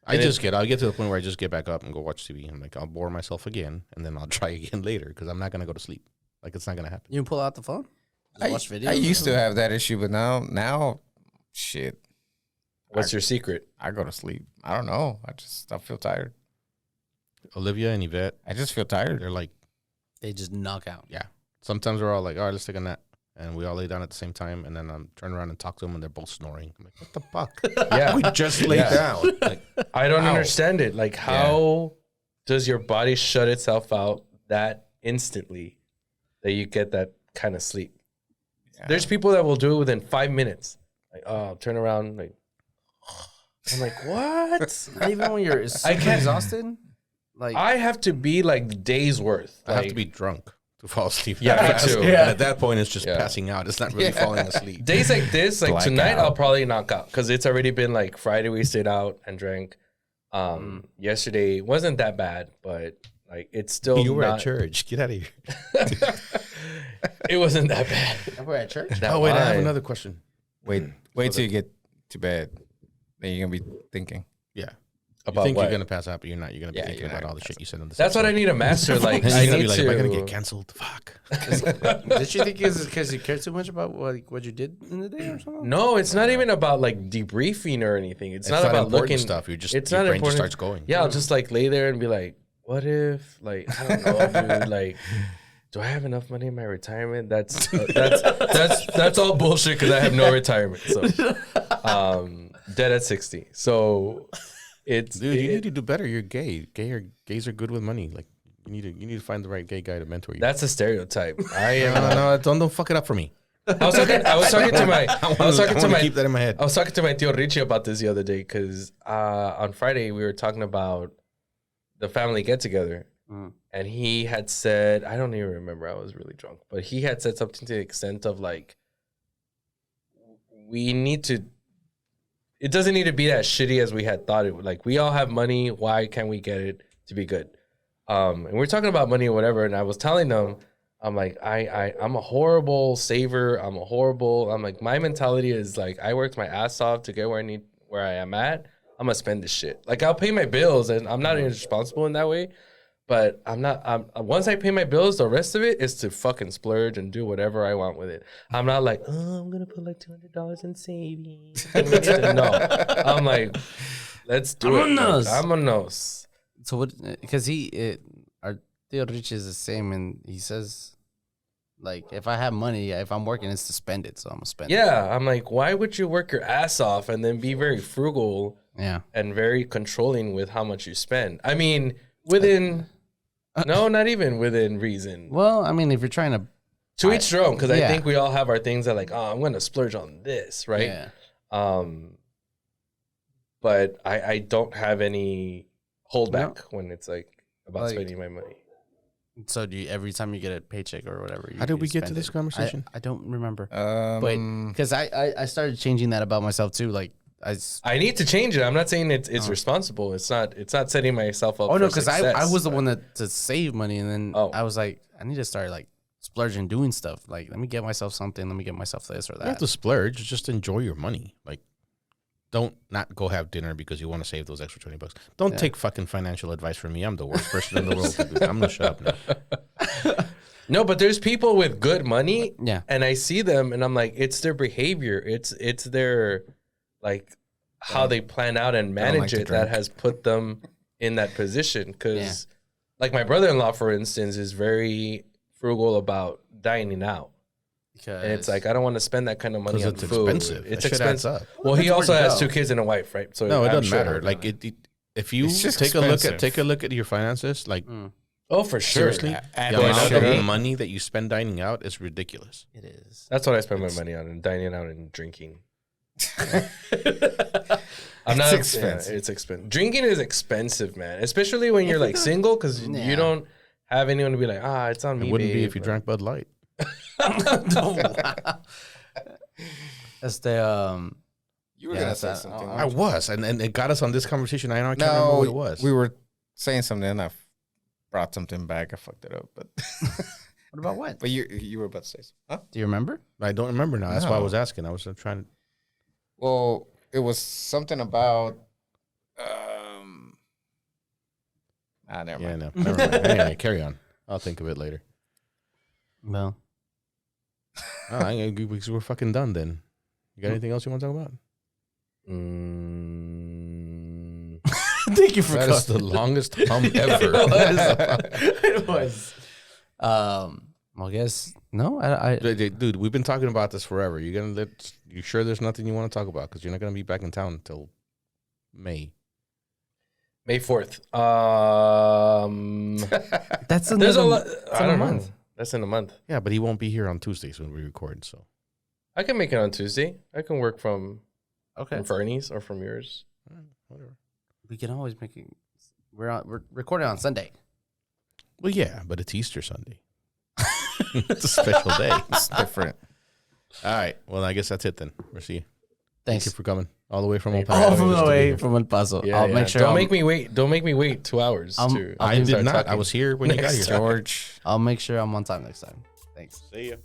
I'll get to the point where I just get back up and go watch TV. I'm like, I'll bore myself again, and then I'll try again later because I'm not gonna go to sleep. Like it's not gonna happen. You can pull out the phone. Just watch videos. I used to have that issue, but now, shit, What's your secret? I go to sleep. I don't know. I feel tired. Olivia and Yvette, I just feel tired. they're like, They just knock out. yeah. Sometimes we're all like, all right, let's take a nap, and we all lay down at the same time, and then turn around and talk to them, and they're both snoring. I'm like, what the fuck? Yeah. We just laid down. Like, I don't Ow. understand it. Like, how does your body shut itself out that instantly that you get that kind of sleep? Yeah. There's people that will do it within 5 minutes. Like, oh, I'll turn around. Like, I'm like, what? Not even when you're super can't- exhausted. Like I have to be like the day's worth. I have to Like, be drunk to fall asleep. Yeah, that me fast. too. And Yeah. at that point, it's just Yeah. passing out. It's not really falling asleep. days like this, like Black tonight, out. I'll probably knock out because it's already been like Friday. We stayed out and drank. Yesterday wasn't that bad, but like it's still You were not, at church. Get out of here. It wasn't that bad. We're at church. That Oh wait, I have wine. another question. Wait till you get to bed. Then you're gonna be thinking. Yeah. About you think what? you're gonna pass out, but you're not. You're gonna be Yeah, thinking you're about not all the gonna shit you said on this. That's what I need to master. Like, And I you're gonna need be like, to. am I gonna get canceled? Fuck. Did you think it was because you cared too much about what you did in the day or something? No, it's not even about like debriefing or anything. It's not not about important looking stuff. You're just It's your not brain just important. starts going. Yeah, I'll just like lay there and be like, what if, like, I don't know, dude, like, do I have enough money in my retirement? That's all bullshit because I have no retirement. So, dead at 60. So, it's Dude, you need to do better. You're gay. Gays are good with money. Like you need to find the right gay guy to mentor you. that's a stereotype. I am. no, don't fuck it up for me. I was talking to my. I was talking to my. Keep that in my head. I was talking to my tío Richie about this the other day because on Friday we were talking about the family get together, and he had said, I don't even remember, I was really drunk, but he had said something to the extent of like, we need to. It doesn't need to be that shitty as we had thought it would. Like, we all have money. Why can't we get it to be good? And we're talking about money or whatever, and I was telling them, I'm like, I'm a horrible saver. I'm like, my mentality is like, I worked my ass off to get where I am at. I'm gonna spend this shit. Like, I'll pay my bills, and I'm not irresponsible in that way. But once I pay my bills, the rest of it is to fucking splurge and do whatever I want with it. I'm not like, oh, I'm gonna put like $200 in savings. No, I'm like, let's do it. Vámonos. Like, vámonos. So what? Because our Theo Rich is the same, and he says, like, if I have money, if I'm working, it's to spend it. So I'm gonna spend it. Yeah, I'm like, why would you work your ass off and then be very frugal Yeah. and very controlling with how much you spend? I mean, within, no, not even within reason. Well, I mean, if you're trying to, Each their own, because I yeah. think we all have our things that like, oh, I'm going to splurge on this, right? Yeah. But I don't have any holdback when it's like about spending my money. So do you, every time you get a paycheck or whatever? How did we get to spend this it? conversation? I don't remember. But because I started changing that about myself too. Like I need to change it. I'm not saying it's responsible. It's not setting myself up. Oh no, for because I success, was the but- one to save money, and then I was like, I need to start like splurging, doing stuff. Like, let me get myself something. Let me get myself this or You have that. to splurge. Just enjoy your money. Like, don't not go have dinner because you want to save those extra $20. Don't take fucking financial advice from me. I'm the worst person in the world to do that. I'm gonna shut up now. No, but there's people with good money, Yeah. and I see them, and I'm like, it's their behavior, it's their like how they plan out and manage like to it that drink. has put them in that position. Because, like my brother-in-law, for instance, is very frugal about dining out, Because and it's like I don't want to spend that kind of money on Because it's food. expensive. It's That shit adds expensive. up. Well, he Depends also where you has go. 2 kids and a wife, right? So No, it I'm doesn't sure matter. it'll- Like if you It's just take a expensive. look at your finances, like oh, for sure. seriously, add the on amount sugar. of money that you spend dining out is ridiculous. it is. That's what I spend my money on, and dining out and drinking. I'm not expensive. it's expensive. Drinking is expensive, man. Especially when you're like single, because Yeah. you don't have anyone to be like, it's on me. It wouldn't be babe. if you drank Bud Light. That's the You were Yeah, gonna say that's- something. I was, and it got us on this conversation. I can't remember no, what it was. we were saying something, and I brought something back. I fucked it up, but what about what? but you were about to say something. Huh? Do you remember? I don't remember now. That's why I No. was asking. I was trying to. Well, it was something about. Never Yeah, mind. no. Never mind. Anyway, carry on. I'll think of it later. Well, We're fucking done then. You got anything else you want to talk about? thank you for That is the longest hum ever. it was. Well, I guess no. I Dude, we've been talking about this forever. You sure there's nothing you want to talk about? Because you're not going to be back in town until May. May 4th. that's There's a another. lot. It's I in a don't know. month. That's in a month. Yeah, but he won't be here on Tuesdays when we record. So I can make it on Tuesday. I can work from Okay, Fernie's or from yours. whatever. we can always make it. We're recording on Sunday. Well, yeah, but it's Easter Sunday. It's a special day. It's different. All right. Well, I guess that's it then. We'll see you. Thank Thanks. you for coming all the way from El Thank Paso. you. All from just the to be way here. from El Paso. Yeah, I'll yeah. make sure. Don't make me wait. Don't make me wait 2 hours. I'm- to I'll I did start not. talking. I was here when you got Next here. time. George. I'll make sure I'm on time next time. Thank Thanks. See ya.